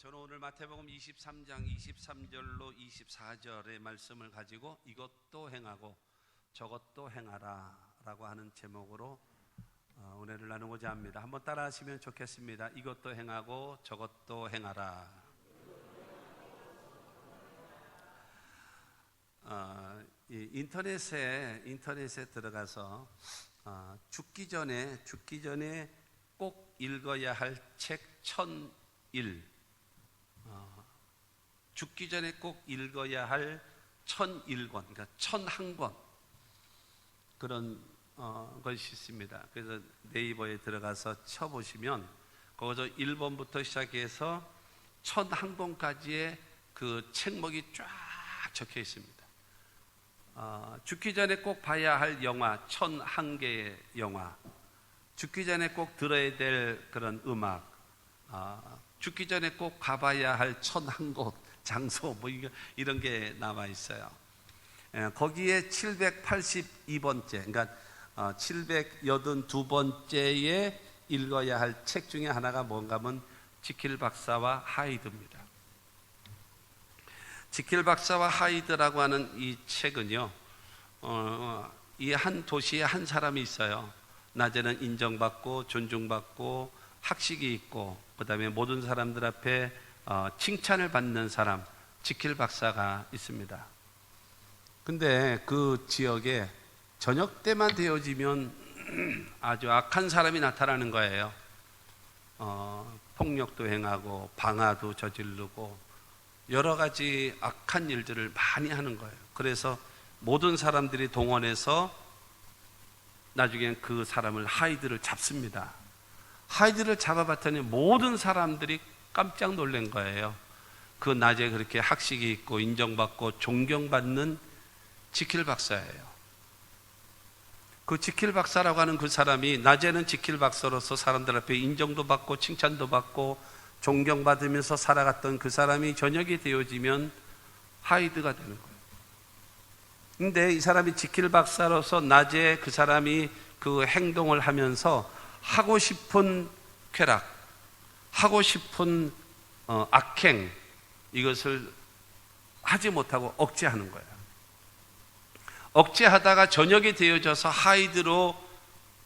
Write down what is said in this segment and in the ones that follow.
저는 오늘 마태복음 23장 23절로 24절의 말씀을 가지고 이것도 행하고 저것도 행하라 라고 하는 제목으로 은혜를 나누고자 합니다. 한번 따라 하시면 좋겠습니다. 이것도 행하고 저것도 행하라. 인터넷에 들어가서 죽기 전에 꼭 읽어야 할 책 1001, 죽기 전에 꼭 읽어야 할 1001권, 그러니까 1001권 그런 것이 있습니다. 그래서 네이버에 들어가서 쳐보시면 거기서 1번부터 시작해서 1001권까지의 그 책목이 쫙 적혀 있습니다. 죽기 전에 꼭 봐야 할 영화 1001개의 영화, 죽기 전에 꼭 들어야 될 그런 음악, 죽기 전에 꼭 가봐야 할 1001곳 장소, 뭐 이런 게 남아 있어요. 거기에 782번째, 그러니까 782번째에 읽어야 할 책 중에 하나가 뭔가 하면 지킬 박사와 하이드입니다. 지킬 박사와 하이드라고 하는 이 책은요, 이 한 도시에 한 사람이 있어요. 낮에는 인정받고 존중받고 학식이 있고 그 다음에 모든 사람들 앞에 칭찬을 받는 사람, 지킬 박사가 있습니다. 근데 그 지역에 저녁 때만 되어지면 아주 악한 사람이 나타나는 거예요. 폭력도 행하고 방화도 저지르고 여러 가지 악한 일들을 많이 하는 거예요. 그래서 모든 사람들이 동원해서 나중엔 그 사람을, 하이드를 잡습니다. 하이드를 잡아봤더니 모든 사람들이 깜짝 놀란 거예요. 그 낮에 그렇게 학식이 있고 인정받고 존경받는 지킬 박사예요. 그 지킬 박사라고 하는 그 사람이 낮에는 지킬 박사로서 사람들 앞에 인정도 받고 칭찬도 받고 존경받으면서 살아갔던 그 사람이 저녁이 되어지면 하이드가 되는 거예요. 근데 이 사람이 지킬 박사로서 낮에 그 사람이 그 행동을 하면서 하고 싶은 쾌락, 하고 싶은 악행, 이것을 하지 못하고 억제하는 거예요. 억제하다가 저녁이 되어져서 하이드로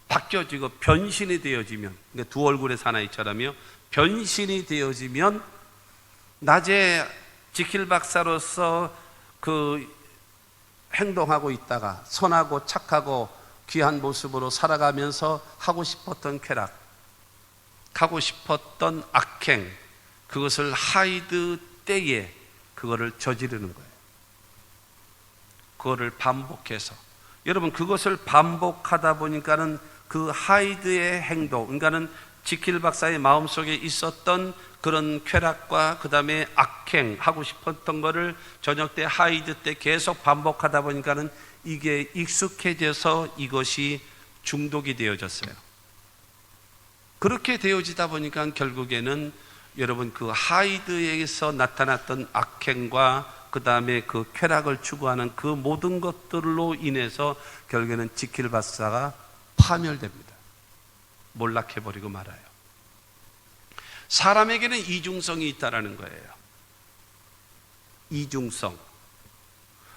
바뀌어지고 변신이 되어지면, 그러니까 두 얼굴의 사나이처럼요, 변신이 되어지면 낮에 지킬 박사로서 그 행동하고 있다가 선하고 착하고 귀한 모습으로 살아가면서 하고 싶었던 쾌락, 하고 싶었던 악행, 그것을 하이드 때에 그거를 저지르는 거예요. 그거를 반복해서, 여러분 그것을 반복하다 보니까는 그 하이드의 행동, 그러니까는 지킬 박사의 마음속에 있었던 그런 쾌락과 그 다음에 악행, 하고 싶었던 거를 저녁 때 하이드 때 계속 반복하다 보니까는 이게 익숙해져서 이것이 중독이 되어졌어요. 그렇게 되어지다 보니까 결국에는 여러분 그 하이드에서 나타났던 악행과 그 다음에 그 쾌락을 추구하는 그 모든 것들로 인해서 결국에는 지킬 박사가 파멸됩니다. 몰락해버리고 말아요. 사람에게는 이중성이 있다라는 거예요. 이중성.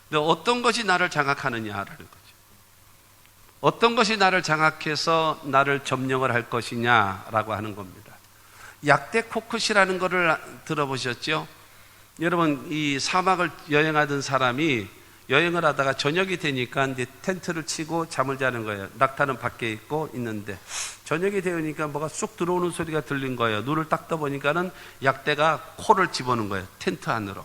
근데 어떤 것이 나를 장악하느냐라는 거죠. 어떤 것이 나를 장악해서 나를 점령을 할 것이냐라고 하는 겁니다. 약대 코크시라는 것을 들어보셨죠? 여러분 이 사막을 여행하던 사람이 여행을 하다가 저녁이 되니까 이제 텐트를 치고 잠을 자는 거예요. 낙타는 밖에 있는데 저녁이 되니까 뭐가 쑥 들어오는 소리가 들린 거예요. 눈을 딱 떠보니까는 약대가 코를 집어넣은 거예요. 텐트 안으로.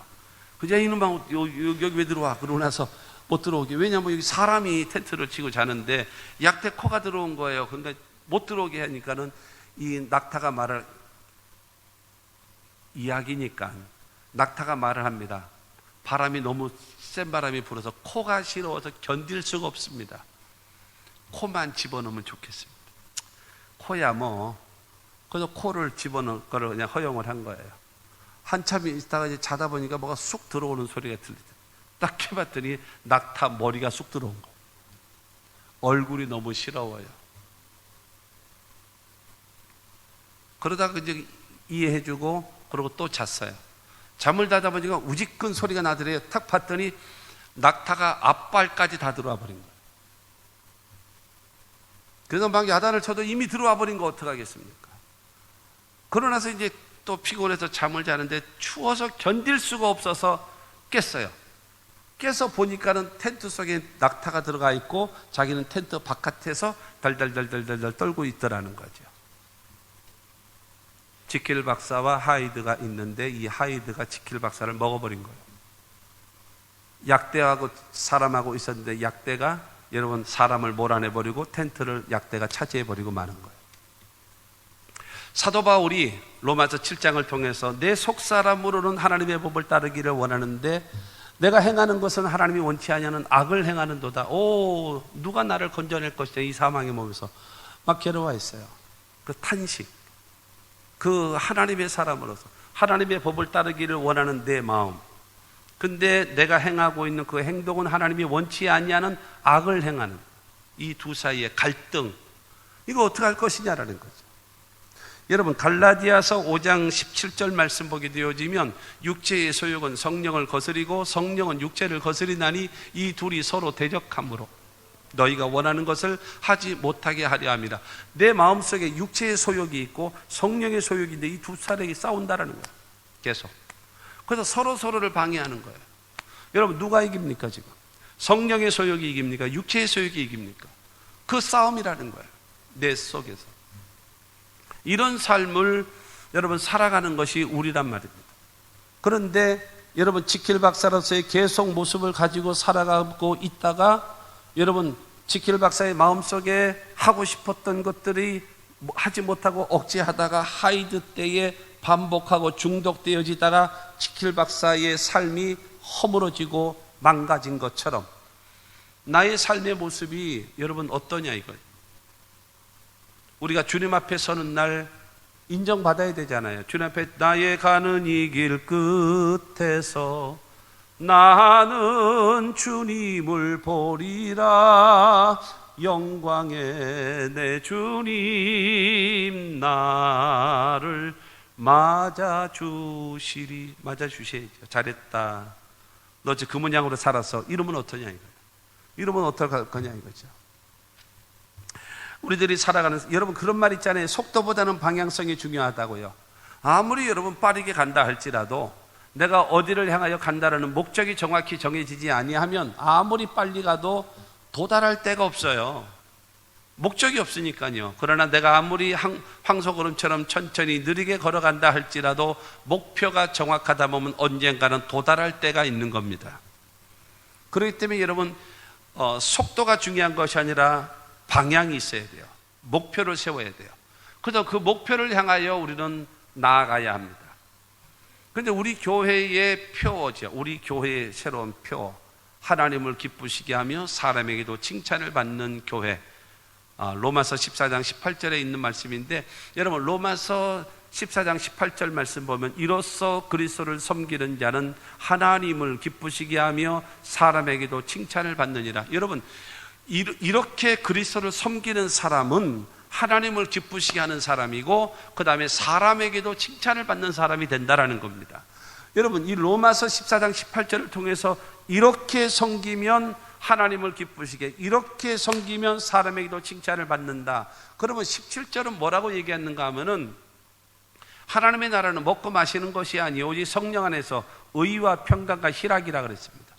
그저 이놈아 여기 왜 들어와? 그러고 나서 못 들어오게. 왜냐면 여기 사람이 텐트를 치고 자는데 약대 코가 들어온 거예요. 그러니까 못 들어오게 하니까는 이 낙타가 말을, 이야기니까 낙타가 말을 합니다. 바람이 너무 센 바람이 불어서 코가 시려워서 견딜 수가 없습니다. 코만 집어넣으면 좋겠습니다. 코야 뭐. 그래서 코를 집어넣을 거를 그냥 허용을 한 거예요. 한참 있다가 이제 자다 보니까 뭐가 쑥 들어오는 소리가 들리더라고요. 딱 해봤더니 낙타 머리가 쑥 들어온 거. 얼굴이 너무 시려워요. 그러다가 이제 이해해주고 그러고 또 잤어요. 잠을 자다 보니까 우직근 소리가 나더래요. 탁 봤더니 낙타가 앞발까지 다 들어와 버린 거예요. 그래서 막 야단을 쳐도 이미 들어와 버린 거 어떡하겠습니까? 그러나서 이제 또 피곤해서 잠을 자는데 추워서 견딜 수가 없어서 깼어요. 깨서 보니까는 텐트 속에 낙타가 들어가 있고 자기는 텐트 바깥에서 달달달달달 떨고 있더라는 거죠. 지킬 박사와 하이드가 있는데 이 하이드가 지킬 박사를 먹어버린 거예요. 약대하고 사람하고 있었는데 약대가 여러분 사람을 몰아내버리고 텐트를 약대가 차지해버리고 마는 거예요. 사도 바울이 로마서 7장을 통해서 내 속사람으로는 하나님의 법을 따르기를 원하는데 내가 행하는 것은 하나님이 원치 아니하는 악을 행하는도다. 오, 누가 나를 건져낼 것이냐 이 사망의 몸에서 막 괴로워했어요. 그 탄식, 그 하나님의 사람으로서 하나님의 법을 따르기를 원하는 내 마음, 근데 내가 행하고 있는 그 행동은 하나님이 원치 아니하는 악을 행하는 이 두 사이의 갈등, 이거 어떻게 할 것이냐라는 거죠. 여러분 갈라디아서 5장 17절 말씀 보게 되어지면 육체의 소욕은 성령을 거스리고 성령은 육체를 거스리나니 이 둘이 서로 대적함으로 너희가 원하는 것을 하지 못하게 하려 함이라. 내 마음속에 육체의 소욕이 있고 성령의 소욕인데 이 두 사람이 싸운다라는 거예요. 계속. 그래서 서로를 방해하는 거예요. 여러분 누가 이깁니까 지금? 성령의 소욕이 이깁니까? 육체의 소욕이 이깁니까? 그 싸움이라는 거예요. 내 속에서. 이런 삶을 여러분 살아가는 것이 우리란 말입니다. 그런데 여러분 지킬 박사로서의 계속 모습을 가지고 살아가고 있다가 여러분 지킬 박사의 마음속에 하고 싶었던 것들이 하지 못하고 억제하다가 하이드 때에 반복하고 중독되어지다가 지킬 박사의 삶이 허물어지고 망가진 것처럼 나의 삶의 모습이 여러분 어떠냐 이거예요. 우리가 주님 앞에 서는 날 인정받아야 되잖아요. 주님 앞에 나의 가는 이 길 끝에서 나는 주님을 보리라. 영광의 내 주님 나를 맞아주시리. 맞아주셔야죠. 잘했다. 너 그 모양으로 살았어. 이러면 어떠냐 이거예요. 이러면 어떡할 거냐 이거죠. 우리들이 살아가는, 여러분 그런 말 있잖아요. 속도보다는 방향성이 중요하다고요. 아무리 여러분 빠르게 간다 할지라도 내가 어디를 향하여 간다라는 목적이 정확히 정해지지 아니하면 아무리 빨리 가도 도달할 데가 없어요. 목적이 없으니까요. 그러나 내가 아무리 황소걸음처럼 천천히 느리게 걸어간다 할지라도 목표가 정확하다 보면 언젠가는 도달할 때가 있는 겁니다. 그렇기 때문에 여러분 속도가 중요한 것이 아니라 방향이 있어야 돼요. 목표를 세워야 돼요. 그래서 그 목표를 향하여 우리는 나아가야 합니다. 그런데 우리 교회의 표어죠. 우리 교회의 새로운 표, 하나님을 기쁘시게 하며 사람에게도 칭찬을 받는 교회. 로마서 14장 18절에 있는 말씀인데 여러분 로마서 14장 18절 말씀 보면 이로써 그리스도를 섬기는 자는 하나님을 기쁘시게 하며 사람에게도 칭찬을 받느니라. 여러분 이렇게 그리스도를 섬기는 사람은 하나님을 기쁘시게 하는 사람이고 그 다음에 사람에게도 칭찬을 받는 사람이 된다라는 겁니다. 여러분 이 로마서 14장 18절을 통해서 이렇게 섬기면 하나님을 기쁘시게, 이렇게 섬기면 사람에게도 칭찬을 받는다. 그러면 17절은 뭐라고 얘기했는가 하면은 하나님의 나라는 먹고 마시는 것이 아니오 오직 성령 안에서 의와 평강과 희락이라 그랬습니다.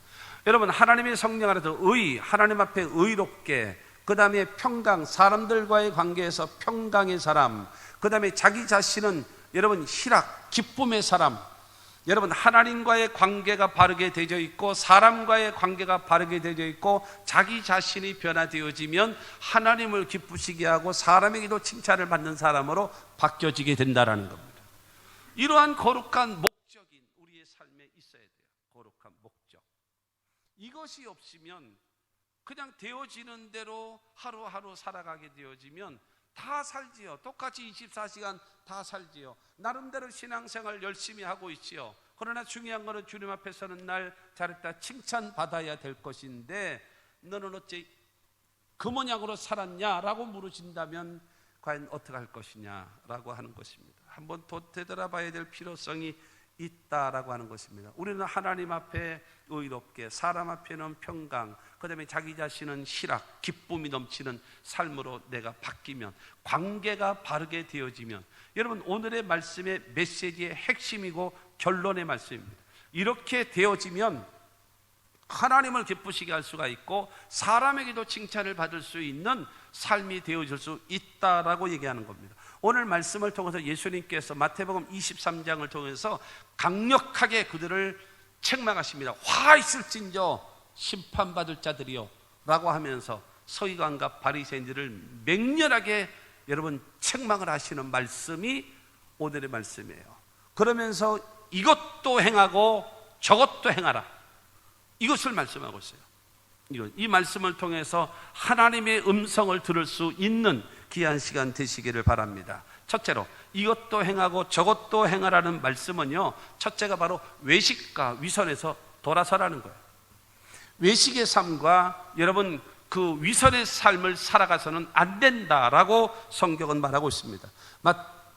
여러분 하나님의 성령 안에서 의, 하나님 앞에 의롭게, 그 다음에 평강, 사람들과의 관계에서 평강의 사람, 그 다음에 자기 자신은 여러분 희락, 기쁨의 사람. 여러분 하나님과의 관계가 바르게 되어 있고 사람과의 관계가 바르게 되어 있고 자기 자신이 변화되어지면 하나님을 기쁘시게 하고 사람에게도 칭찬을 받는 사람으로 바뀌어지게 된다는 겁니다. 이러한 거룩한 목적인 우리의 삶에 있어야 돼요. 거룩한 목적. 이것이 없으면 그냥 되어지는 대로 하루하루 살아가게 되어지면 다 살지요. 똑같이 24시간 다 살지요. 나름대로 신앙생활 열심히 하고 있지요. 그러나 중요한 것은 주님 앞에 서는 날 잘했다 칭찬받아야 될 것인데 너는 어째 그 모양으로 살았냐라고 물으신다면 과연 어떻게 할 것이냐라고 하는 것입니다. 한번 되돌아봐야 될 필요성이 있다라고 하는 것입니다. 우리는 하나님 앞에 의롭게, 사람 앞에는 평강, 그 다음에 자기 자신은 희락, 기쁨이 넘치는 삶으로 내가 바뀌면, 관계가 바르게 되어지면, 여러분 오늘의 말씀의 메시지의 핵심이고 결론의 말씀입니다. 이렇게 되어지면 하나님을 기쁘시게 할 수가 있고 사람에게도 칭찬을 받을 수 있는 삶이 되어질 수 있다라고 얘기하는 겁니다. 오늘 말씀을 통해서 예수님께서 마태복음 23장을 통해서 강력하게 그들을 책망하십니다. 화 있을진저 심판받을 자들이요 라고 하면서 서기관과 바리새인들을 맹렬하게 여러분 책망을 하시는 말씀이 오늘의 말씀이에요. 그러면서 이것도 행하고 저것도 행하라, 이것을 말씀하고 있어요. 이 말씀을 통해서 하나님의 음성을 들을 수 있는 귀한 시간 되시기를 바랍니다. 첫째로 이것도 행하고 저것도 행하라는 말씀은요, 첫째가 바로 외식과 위선에서 돌아서라는 거예요. 외식의 삶과 여러분 그 위선의 삶을 살아가서는 안 된다라고 성경은 말하고 있습니다.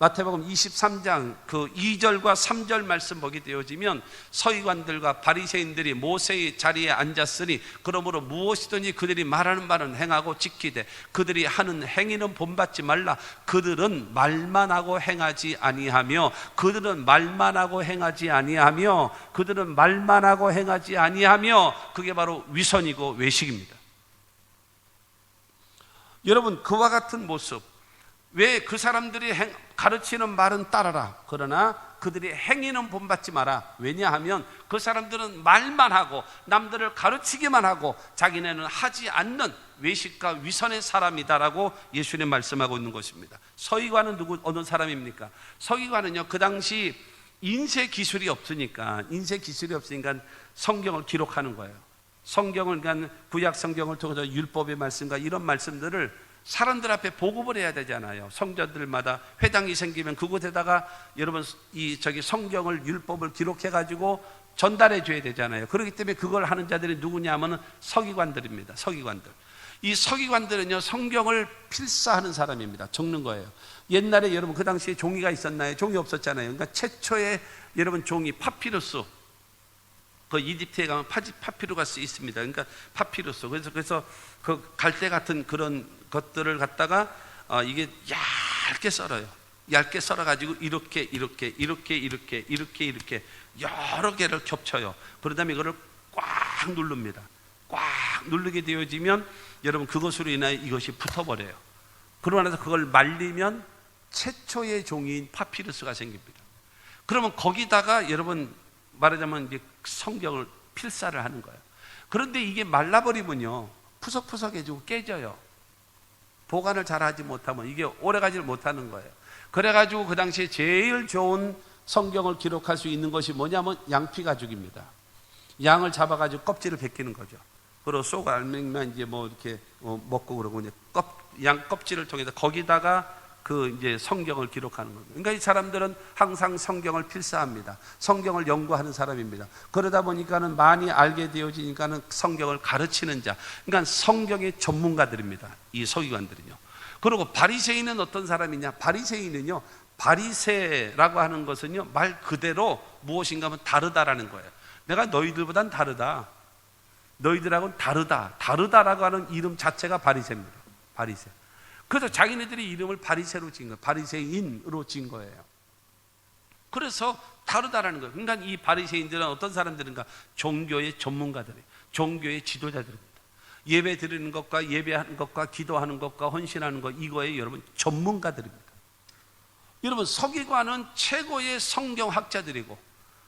마태복음 23장 그 2절과 3절 말씀 보게 되어지면 서기관들과 바리새인들이 모세의 자리에 앉았으니 그러므로 무엇이든지 그들이 말하는 바는 행하고 지키되 그들이 하는 행위는 본받지 말라. 그들은 말만 하고 행하지 아니하며 그들은 말만 하고 행하지 아니하며 그들은 말만 하고 행하지 아니하며 그게 바로 위선이고 외식입니다. 여러분 그와 같은 모습, 왜 그 사람들이 가르치는 말은 따라라 그러나 그들이 행위는 본받지 마라. 왜냐하면 그 사람들은 말만 하고 남들을 가르치기만 하고 자기네는 하지 않는 외식과 위선의 사람이다라고 예수님 말씀하고 있는 것입니다. 서기관은 어느 사람입니까? 서기관은요, 그 당시 인쇄 기술이 없으니까 성경을 기록하는 거예요. 성경을, 그러니까 구약 성경을 통해서 율법의 말씀과 이런 말씀들을 사람들 앞에 보급을 해야 되잖아요. 성전들마다 회당이 생기면 그곳에다가 여러분 성경을, 율법을 기록해 가지고 전달해 줘야 되잖아요. 그렇기 때문에 그걸 하는 자들이 누구냐면 서기관들입니다. 서기관들. 이 서기관들은요, 성경을 필사하는 사람입니다. 적는 거예요. 옛날에 여러분 그 당시에 종이가 있었나요? 종이 없었잖아요. 그러니까 최초의 여러분 종이 파피루스, 그 이집트에 가면 파피루가스 있습니다. 그러니까 파피루스. 그래서 그 갈대 같은 그런 것들을 갖다가 이게 얇게 썰어요. 얇게 썰어가지고 이렇게 여러 개를 겹쳐요. 그러다음에 이거를 꽉 누릅니다. 꽉 누르게 되어지면 여러분 그것으로 인하여 이것이 붙어버려요. 그러고 나서 그걸 말리면 최초의 종이인 파피루스가 생깁니다. 그러면 거기다가 여러분 말하자면 이제 성경을 필사를 하는 거예요. 그런데 이게 말라버리면요, 푸석푸석해지고 깨져요. 보관을 잘하지 못하면 이게 오래가지를 못하는 거예요. 그래가지고 그 당시에 제일 좋은 성경을 기록할 수 있는 것이 뭐냐면 양피 가죽입니다. 양을 잡아가지고 껍질을 벗기는 거죠. 그리고 속 알맹이만 이제 뭐 이렇게 먹고 그러고 이제 양 껍질을 통해서 거기다가 그 이제 성경을 기록하는 겁니다. 그러니까 이 사람들은 항상 성경을 필사합니다. 성경을 연구하는 사람입니다. 그러다 보니까는 많이 알게 되어지니까는 성경을 가르치는 자, 그러니까 성경의 전문가들입니다. 이 서기관들은요. 그리고 바리새인은 어떤 사람이냐? 바리새인은요, 바리새라고 하는 것은요, 말 그대로 무엇인가 하면 다르다라는 거예요. 내가 너희들보단 다르다. 너희들하고는 다르다라고 하는 이름 자체가 바리새입니다. 바리새. 그래서 자기네들이 이름을 바리새로 지은 거예요. 바리새인으로 지은 거예요. 그래서 다르다라는 거예요. 그러니까 이 바리새인들은 어떤 사람들인가? 종교의 전문가들이에요. 종교의 지도자들입니다. 예배 드리는 것과 예배하는 것과 기도하는 것과 헌신하는 것, 이거에 여러분 전문가들입니다. 여러분 서기관은 최고의 성경학자들이고,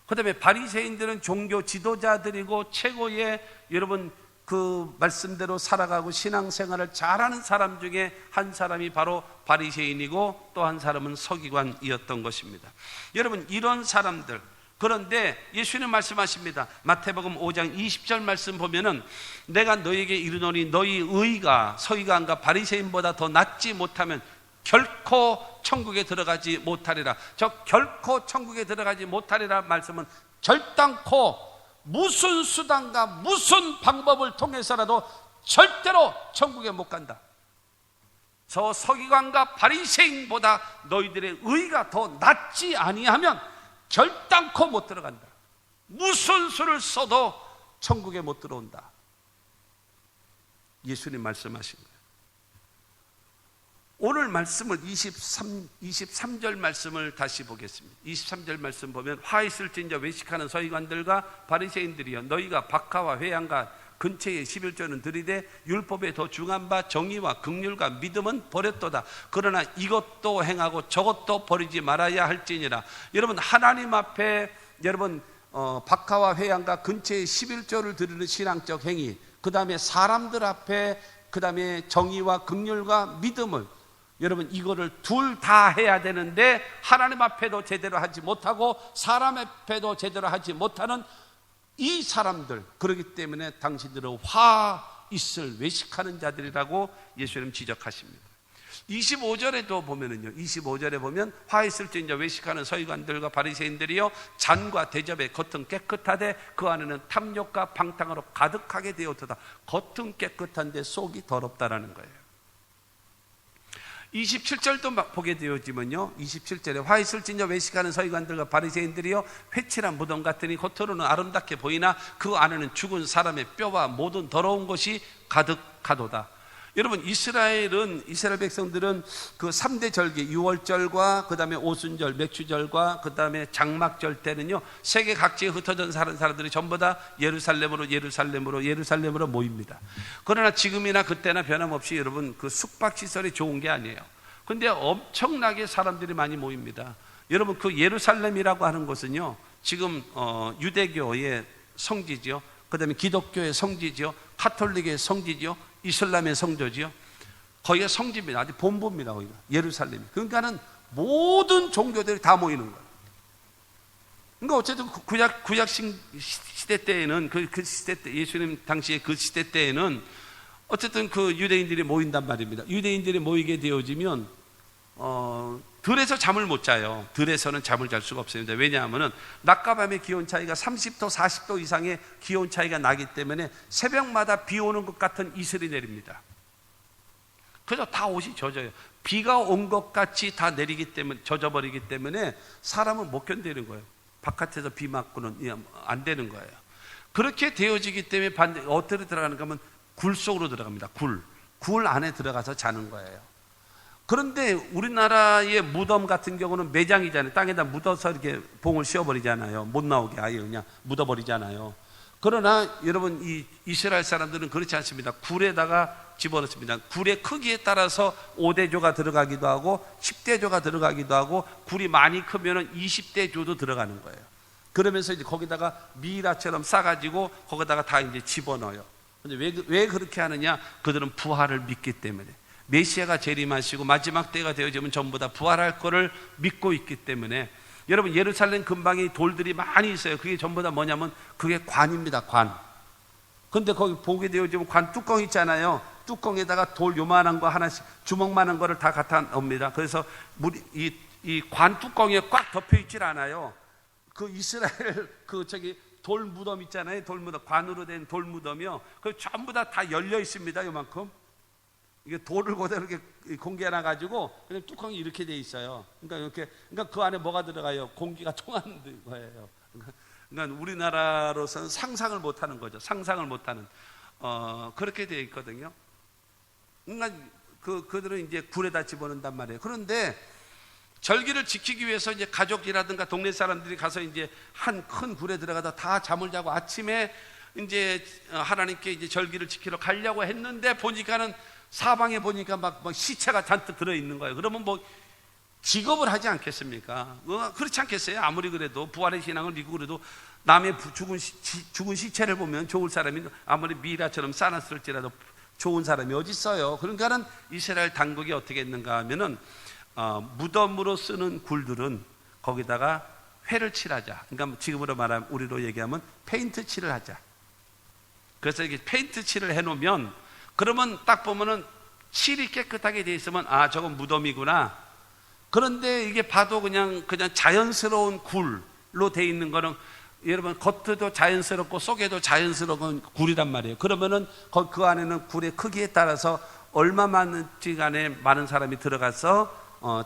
그 다음에 바리새인들은 종교 지도자들이고 최고의 여러분 그 말씀대로 살아가고 신앙생활을 잘하는 사람 중에 한 사람이 바로 바리새인이고 또 한 사람은 서기관이었던 것입니다. 여러분 이런 사람들, 그런데 예수님 말씀하십니다. 마태복음 5장 20절 말씀 보면은 내가 너희에게 이르노니 너희 의가 서기관과 바리새인보다 더 낫지 못하면 결코 천국에 들어가지 못하리라. 저 결코 천국에 들어가지 못하리라 말씀은 결단코 무슨 수단과 무슨 방법을 통해서라도 절대로 천국에 못 간다. 저 서기관과 바리새인보다 너희들의 의가 더 낫지 아니하면 결단코 못 들어간다. 무슨 수를 써도 천국에 못 들어온다. 예수님 말씀하신 거예요. 오늘 말씀을 23절 말씀을 다시 보겠습니다. 23절 말씀 보면 화 있을진저 외식하는 서기관들과 바리새인들이여 너희가 박하와 회양과 근처에 11조는 들이되 율법에 더 중한 바 정의와 긍휼과 믿음은 버렸도다. 그러나 이것도 행하고 저것도 버리지 말아야 할지니라. 여러분 하나님 앞에 여러분 박하와 회양과 근처에 11조를 드리는 신앙적 행위, 그 다음에 사람들 앞에 그 다음에 정의와 긍휼과 믿음을 여러분 이거를 둘 다 해야 되는데 하나님 앞에도 제대로 하지 못하고 사람 앞에도 제대로 하지 못하는 이 사람들, 그렇기 때문에 당신들은 화 있을 외식하는 자들이라고 예수님 지적하십니다. 25절에도 보면은요, 25절에 보면 화 있을진저 외식하는 서기관들과 바리새인들이요 잔과 대접에 겉은 깨끗하되 그 안에는 탐욕과 방탕으로 가득하게 되었도다. 겉은 깨끗한데 속이 더럽다라는 거예요. 27절도 보게 되어지면요, 27절에 화 있을진저 외식하는 서기관들과 바리새인들이요 회칠한 무덤 같으니 겉으로는 아름답게 보이나 그 안에는 죽은 사람의 뼈와 모든 더러운 것이 가득하도다. 여러분 이스라엘 백성들은 그 3대 절기 유월절과 그 다음에 오순절 맥주절과 그 다음에 장막절 때는요 세계 각지에 흩어져 사는 사람들이 전부 다 예루살렘으로 모입니다. 그러나 지금이나 그때나 변함없이 여러분 그 숙박시설이 좋은 게 아니에요. 근데 엄청나게 사람들이 많이 모입니다. 여러분 그 예루살렘이라고 하는 곳은요 지금 유대교의 성지죠, 그 다음에 기독교의 성지죠, 카톨릭의 성지죠, 이슬람의 성조지요. 거기가 성지입니다. 아주 본부입니다. 거기가 예루살렘이. 그러니까는 모든 종교들이 다 모이는 거예요. 그러니까 어쨌든 구약 시대 때에는 그 시대 때 예수님 당시에 그 시대 때에는 어쨌든 그 유대인들이 모인단 말입니다. 유대인들이 모이게 되어지면 들에서 잠을 못 자요. 들에서는 잠을 잘 수가 없습니다. 왜냐하면 낮과 밤의 기온 차이가 30도 40도 이상의 기온 차이가 나기 때문에 새벽마다 비 오는 것 같은 이슬이 내립니다. 그래서 다 옷이 젖어요. 비가 온 것 같이 다 내리기 때문에, 젖어버리기 때문에 사람은 못 견디는 거예요. 바깥에서 비 맞고는 안 되는 거예요. 그렇게 되어지기 때문에 어디로 들어가는가 하면 굴 속으로 들어갑니다. 굴 안에 들어가서 자는 거예요. 그런데 우리나라의 무덤 같은 경우는 매장이잖아요. 땅에다 묻어서 이렇게 봉을 씌워버리잖아요. 못 나오게 아예 그냥 묻어버리잖아요. 그러나 여러분 이 이스라엘 사람들은 그렇지 않습니다. 굴에다가 집어넣습니다. 굴의 크기에 따라서 5대조가 들어가기도 하고 10대조가 들어가기도 하고 굴이 많이 크면은 20대조도 들어가는 거예요. 그러면서 이제 거기다가 미라처럼 싸가지고 거기다가 다 이제 집어넣어요. 근데 왜 그렇게 하느냐? 그들은 부활을 믿기 때문에. 메시아가 재림하시고 마지막 때가 되어지면 전부 다 부활할 거를 믿고 있기 때문에. 여러분 예루살렘 근방에 돌들이 많이 있어요. 그게 전부 다 뭐냐면 그게 관입니다. 관. 근데 거기 보게 되어지면 관 뚜껑 있잖아요. 뚜껑에다가 돌 요만한 거 하나씩 주먹만한 거를 다 갖다 놉니다. 그래서 이 관 뚜껑에 꽉 덮여 있질 않아요. 그 이스라엘 돌 무덤 있잖아요. 돌 무덤, 관으로 된 돌 무덤이요. 그 전부 다 열려 있습니다. 요만큼. 이게 돌을 그대로 이렇게 공개해 가지고 그냥 뚜껑이 이렇게 돼 있어요. 그러니까 그 안에 뭐가 들어가요? 공기가 통하는 거예요. 그러니까 우리나라로서는 상상을 못 하는 거죠. 상상을 못 하는. 그렇게 돼 있거든요. 그러니까 그들은 이제 굴에다 집어넣는단 말이에요. 그런데 절기를 지키기 위해서 이제 가족이라든가 동네 사람들이 가서 이제 한 큰 굴에 들어가다 다 잠을 자고 아침에 이제 하나님께 이제 절기를 지키러 가려고 했는데 보니까는 사방에 보니까 막 시체가 잔뜩 들어있는 거예요. 그러면 뭐 기겁을 하지 않겠습니까? 그렇지 않겠어요? 아무리 그래도 부활의 신앙을 믿고 그래도 남의 죽은 시체를 보면 좋을 사람이 아무리 미라처럼 싸놨을지라도 좋은 사람이 어디 있어요? 그러니까는 이스라엘 당국이 어떻게 했는가 하면은 무덤으로 쓰는 굴들은 거기다가 회를 칠하자. 그러니까 지금으로 말하면 우리로 얘기하면 페인트 칠을 하자. 그래서 이게 페인트 칠을 해놓으면 그러면 딱 보면은 칠이 깨끗하게 돼 있으면 아 저건 무덤이구나. 그런데 이게 봐도 그냥 자연스러운 굴로 돼 있는 거는 여러분 겉도 자연스럽고 속에도 자연스러운 굴이란 말이에요. 그러면은 그 안에는 굴의 크기에 따라서 얼마만지간에 많은 사람이 들어가서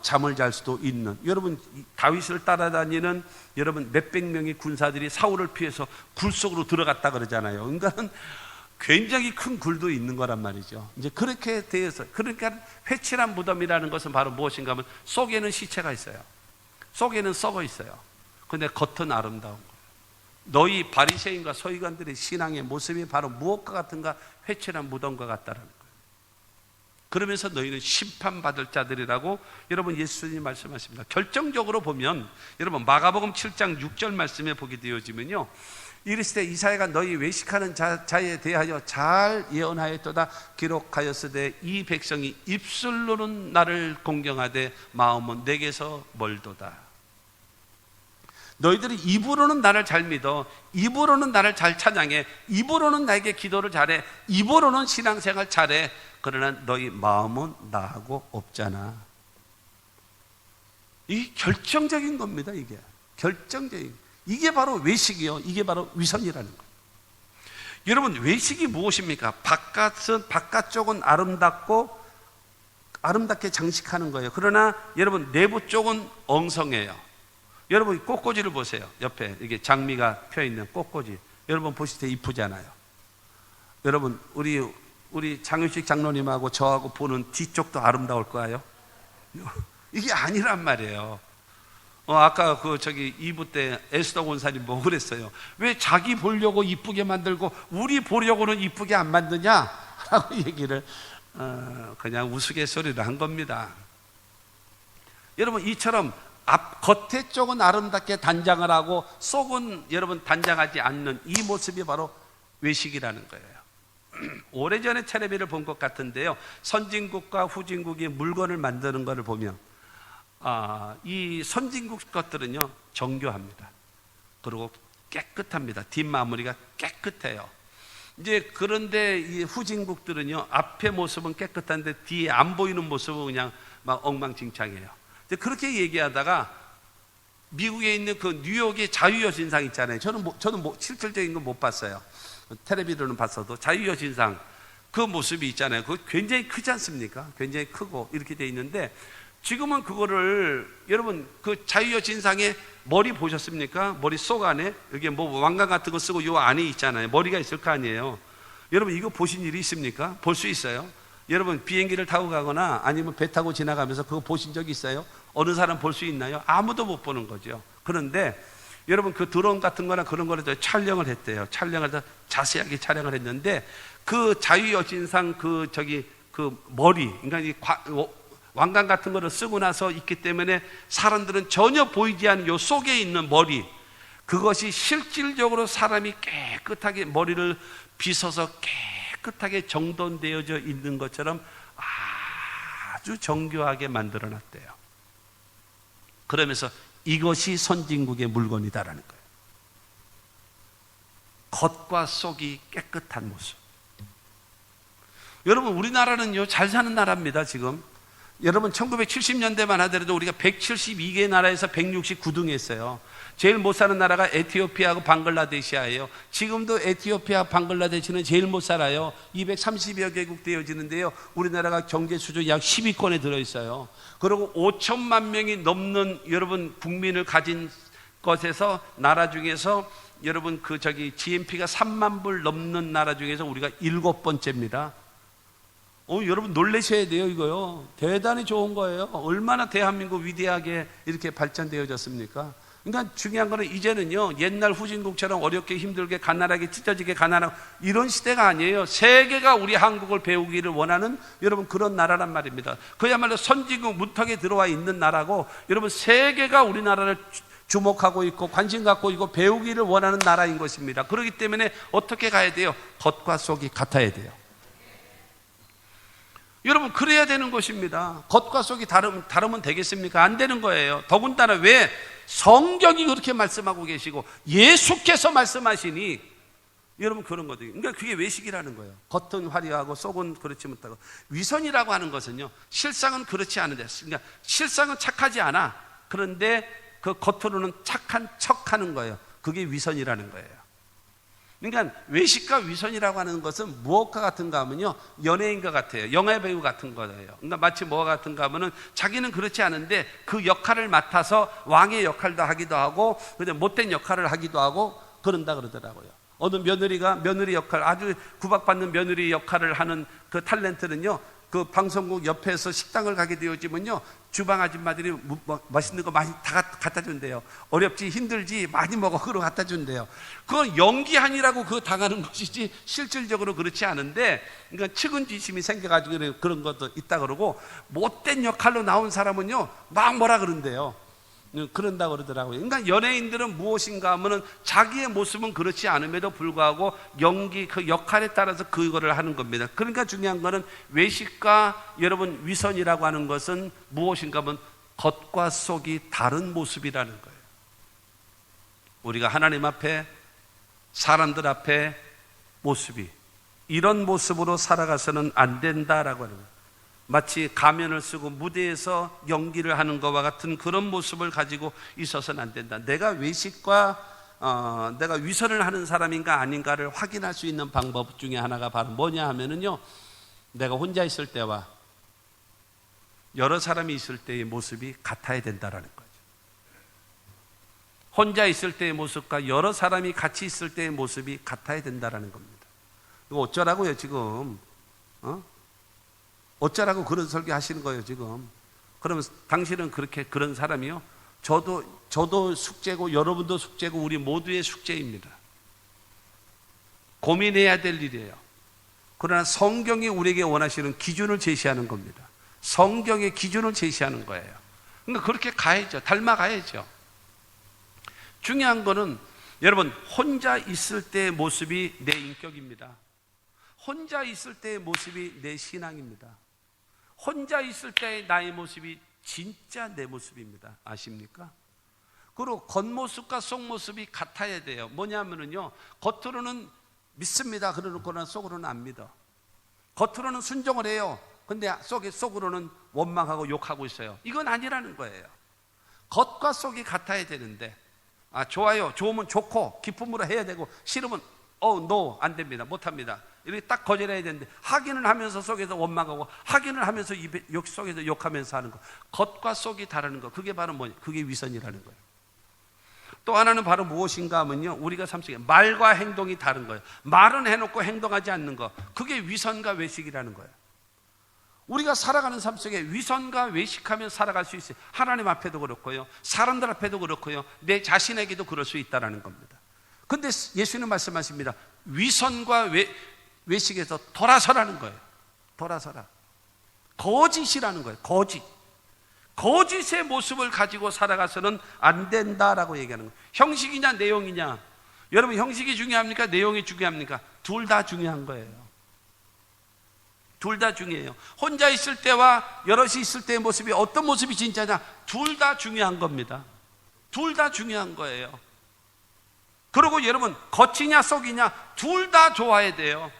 잠을 잘 수도 있는, 여러분 다윗을 따라다니는 여러분 몇백 명의 군사들이 사울을 피해서 굴 속으로 들어갔다 그러잖아요. 그러니까 굉장히 큰 굴도 있는 거란 말이죠. 이제 그렇게 되어서, 그러니까 회칠한 무덤이라는 것은 바로 무엇인가 하면 속에는 시체가 있어요. 속에는 썩어 있어요. 근데 겉은 아름다운 거예요. 너희 바리새인과 서기관들의 신앙의 모습이 바로 무엇과 같은가? 회칠한 무덤과 같다라는 거예요. 그러면서 너희는 심판받을 자들이라고 여러분 예수님이 말씀하십니다. 결정적으로 보면 여러분 마가복음 7장 6절 말씀에 보게 되어지면요, 이르시되 이사야가 너희 외식하는 자에 대하여 잘 예언하였도다. 기록하였으되 이 백성이 입술로는 나를 공경하되 마음은 내게서 멀도다. 너희들이 입으로는 나를 잘 믿어, 입으로는 나를 잘 찬양해, 입으로는 나에게 기도를 잘해, 입으로는 신앙생활 잘해. 그러나 너희 마음은 나하고 없잖아. 이 결정적인 겁니다. 이게 결정적인, 이게 바로 외식이요, 이게 바로 위선이라는 거예요. 여러분 외식이 무엇입니까? 바깥쪽은 아름답게 장식하는 거예요. 그러나 여러분 내부 쪽은 엉성해요. 여러분 꽃꽂이를 보세요. 옆에 이게 장미가 펴있는 꽃꽂이, 여러분 보실 때 이쁘잖아요. 여러분 우리 장윤식 장로님하고 저하고 보는 뒤쪽도 아름다울 거예요? 이게 아니란 말이에요. 아까 저기 2부 때 에스더 권사님 뭐 그랬어요? 왜 자기 보려고 이쁘게 만들고 우리 보려고는 이쁘게 안 만드냐? 라고 얘기를 그냥 우스갯소리를 한 겁니다. 여러분 이처럼 겉에 쪽은 아름답게 단장을 하고 속은 여러분 단장하지 않는 이 모습이 바로 외식이라는 거예요. 오래전에 텔레비를 본 것 같은데요, 선진국과 후진국이 물건을 만드는 것을 보면 이 선진국 것들은요 정교합니다. 그리고 깨끗합니다. 뒷마무리가 깨끗해요. 이제 그런데 이 후진국들은요 앞에 모습은 깨끗한데 뒤에 안 보이는 모습은 그냥 막 엉망진창이에요. 그렇게 얘기하다가 미국에 있는 그 뉴욕의 자유여신상 있잖아요. 저는 실질적인 건 못 봤어요. 텔레비전은 봤어도 자유여신상 그 모습이 있잖아요. 그거 굉장히 크지 않습니까? 굉장히 크고 이렇게 돼 있는데, 지금은 그거를 여러분 그 자유여신상에 머리 보셨습니까? 머리 속 안에 여기 뭐 왕관 같은 거 쓰고 요 안에 있잖아요. 머리가 있을 거 아니에요. 여러분 이거 보신 일이 있습니까? 볼 수 있어요? 여러분 비행기를 타고 가거나 아니면 배 타고 지나가면서 그거 보신 적이 있어요? 어느 사람 볼 수 있나요? 아무도 못 보는 거죠. 그런데 여러분 그 드론 같은 거나 그런 거를 촬영을 했대요. 촬영을 해서 자세하게 촬영을 했는데 그 자유여신상 그 머리, 그러니까 이 왕관 같은 거를 쓰고 나서 있기 때문에 사람들은 전혀 보이지 않는 요 속에 있는 머리, 그것이 실질적으로 사람이 깨끗하게 머리를 빗어서 깨끗하게 정돈되어져 있는 것처럼 아주 정교하게 만들어 놨대요. 그러면서 이것이 선진국의 물건이다라는 거예요. 겉과 속이 깨끗한 모습. 여러분 우리나라는요 잘 사는 나라입니다. 지금 여러분 1970년대만 하더라도 우리가 172개 나라에서 169등에 있어요. 제일 못 사는 나라가 에티오피아하고 방글라데시아예요. 지금도 에티오피아, 방글라데시는 제일 못 살아요. 230여 개국 되어지는데요, 우리나라가 경제 수준 약 10위권에 들어있어요. 그리고 5천만 명이 넘는 여러분 국민을 가진 것에서, 나라 중에서 여러분 GNP가 3만 불 넘는 나라 중에서 우리가 7번째입니다. 여러분 놀라셔야 돼요. 이거요 대단히 좋은 거예요. 얼마나 대한민국 위대하게 이렇게 발전되어졌습니까? 그러니까 중요한 거는 이제는요 옛날 후진국처럼 어렵게 힘들게 가난하게 찢어지게 가난하고 이런 시대가 아니에요. 세계가 우리 한국을 배우기를 원하는 여러분 그런 나라란 말입니다. 그야말로 선진국 문턱에 들어와 있는 나라고, 여러분 세계가 우리나라를 주목하고 있고 관심 갖고 있고 배우기를 원하는 나라인 것입니다. 그렇기 때문에 어떻게 가야 돼요? 겉과 속이 같아야 돼요. 여러분 그래야 되는 것입니다. 겉과 속이 다르면 되겠습니까? 안 되는 거예요. 더군다나 왜? 성경이 그렇게 말씀하고 계시고 예수께서 말씀하시니 여러분 그런 거죠. 그러니까 그게 외식이라는 거예요. 겉은 화려하고 속은 그렇지 못하고. 위선이라고 하는 것은요 실상은 그렇지 않은데, 그러니까 실상은 착하지 않아. 그런데 그 겉으로는 착한 척하는 거예요. 그게 위선이라는 거예요. 그러니까 외식과 위선이라고 하는 것은 무엇과 같은가 하면요, 연예인과 같아요. 영화 배우 같은 거예요. 그러니까 마치 뭐가 같은가 하면은 자기는 그렇지 않은데 그 역할을 맡아서 왕의 역할도 하기도 하고 못된 역할을 하기도 하고 그런다 그러더라고요. 어느 며느리가 며느리 역할, 아주 구박받는 며느리 역할을 하는 그 탤런트는요, 그 방송국 옆에서 식당을 가게 되어지면요, 주방 아줌마들이 맛있는 거 많이 다 갖다 준대요. 어렵지 힘들지 많이 먹어 그러고 갖다 준대요. 그건 연기한이라고 그거 당하는 것이지 실질적으로 그렇지 않은데, 그러니까 측은지심이 생겨가지고 그런 것도 있다 그러고, 못된 역할로 나온 사람은요 막 뭐라 그런대요. 그런다 그러더라고요. 그러니까 연예인들은 무엇인가 하면은 자기의 모습은 그렇지 않음에도 불구하고 연기 그 역할에 따라서 그거를 하는 겁니다. 그러니까 중요한 거는 외식과 여러분 위선이라고 하는 것은 무엇인가 하면 겉과 속이 다른 모습이라는 거예요. 우리가 하나님 앞에 사람들 앞에 모습이 이런 모습으로 살아가서는 안 된다라고 하는 거예요. 마치 가면을 쓰고 무대에서 연기를 하는 것과 같은 그런 모습을 가지고 있어서는 안 된다. 내가 외식과 내가 위선을 하는 사람인가 아닌가를 확인할 수 있는 방법 중에 하나가 바로 뭐냐 하면은요, 내가 혼자 있을 때와 여러 사람이 있을 때의 모습이 같아야 된다라는 거죠. 혼자 있을 때의 모습과 여러 사람이 같이 있을 때의 모습이 같아야 된다라는 겁니다. 이거 어쩌라고요 지금? 어쩌라고 그런 설교 하시는 거예요 지금? 그러면 당신은 그런 사람이요? 저도 숙제고 여러분도 숙제고 우리 모두의 숙제입니다. 고민해야 될 일이에요. 그러나 성경이 우리에게 원하시는 기준을 제시하는 겁니다. 성경의 기준을 제시하는 거예요. 그러니까 그렇게 가야죠. 닮아가야죠. 중요한 거는 여러분, 혼자 있을 때의 모습이 내 인격입니다. 혼자 있을 때의 모습이 내 신앙입니다. 혼자 있을 때의 나의 모습이 진짜 내 모습입니다. 아십니까? 그리고 겉모습과 속모습이 같아야 돼요. 뭐냐면요, 겉으로는 믿습니다 그러놓고는 속으로는 안 믿어. 겉으로는 순종을 해요. 근데 속으로는 원망하고 욕하고 있어요. 이건 아니라는 거예요. 겉과 속이 같아야 되는데, 좋아요, 좋으면 좋고 기쁨으로 해야 되고, 싫으면 no, 안 됩니다, 못합니다, 이렇게 딱 거절해야 되는데, 하기는 하면서 속에서 원망하고 하기는 하면서 속에서 욕하면서 하는 거, 겉과 속이 다르는 거, 그게 바로 뭐냐? 그게 위선이라는 거예요. 또 하나는 바로 무엇인가 하면요, 우리가 삶 속에 말과 행동이 다른 거예요. 말은 해놓고 행동하지 않는 거, 그게 위선과 외식이라는 거예요. 우리가 살아가는 삶 속에 위선과 외식하며 살아갈 수 있어요. 하나님 앞에도 그렇고요, 사람들 앞에도 그렇고요, 내 자신에게도 그럴 수 있다는 겁니다. 근데 예수님 말씀하십니다. 위선과 외식에서 돌아서라는 거예요. 돌아서라. 거짓이라는 거예요. 거짓의 모습을 가지고 살아가서는 안 된다라고 얘기하는 거예요. 형식이냐 내용이냐? 여러분, 형식이 중요합니까? 내용이 중요합니까? 둘 다 중요한 거예요. 둘 다 중요해요. 혼자 있을 때와 여럿이 있을 때의 모습이 어떤 모습이 진짜냐? 둘 다 중요한 겁니다. 둘 다 중요한 거예요. 그리고 여러분, 겉이냐 속이냐 둘 다 좋아야 돼요.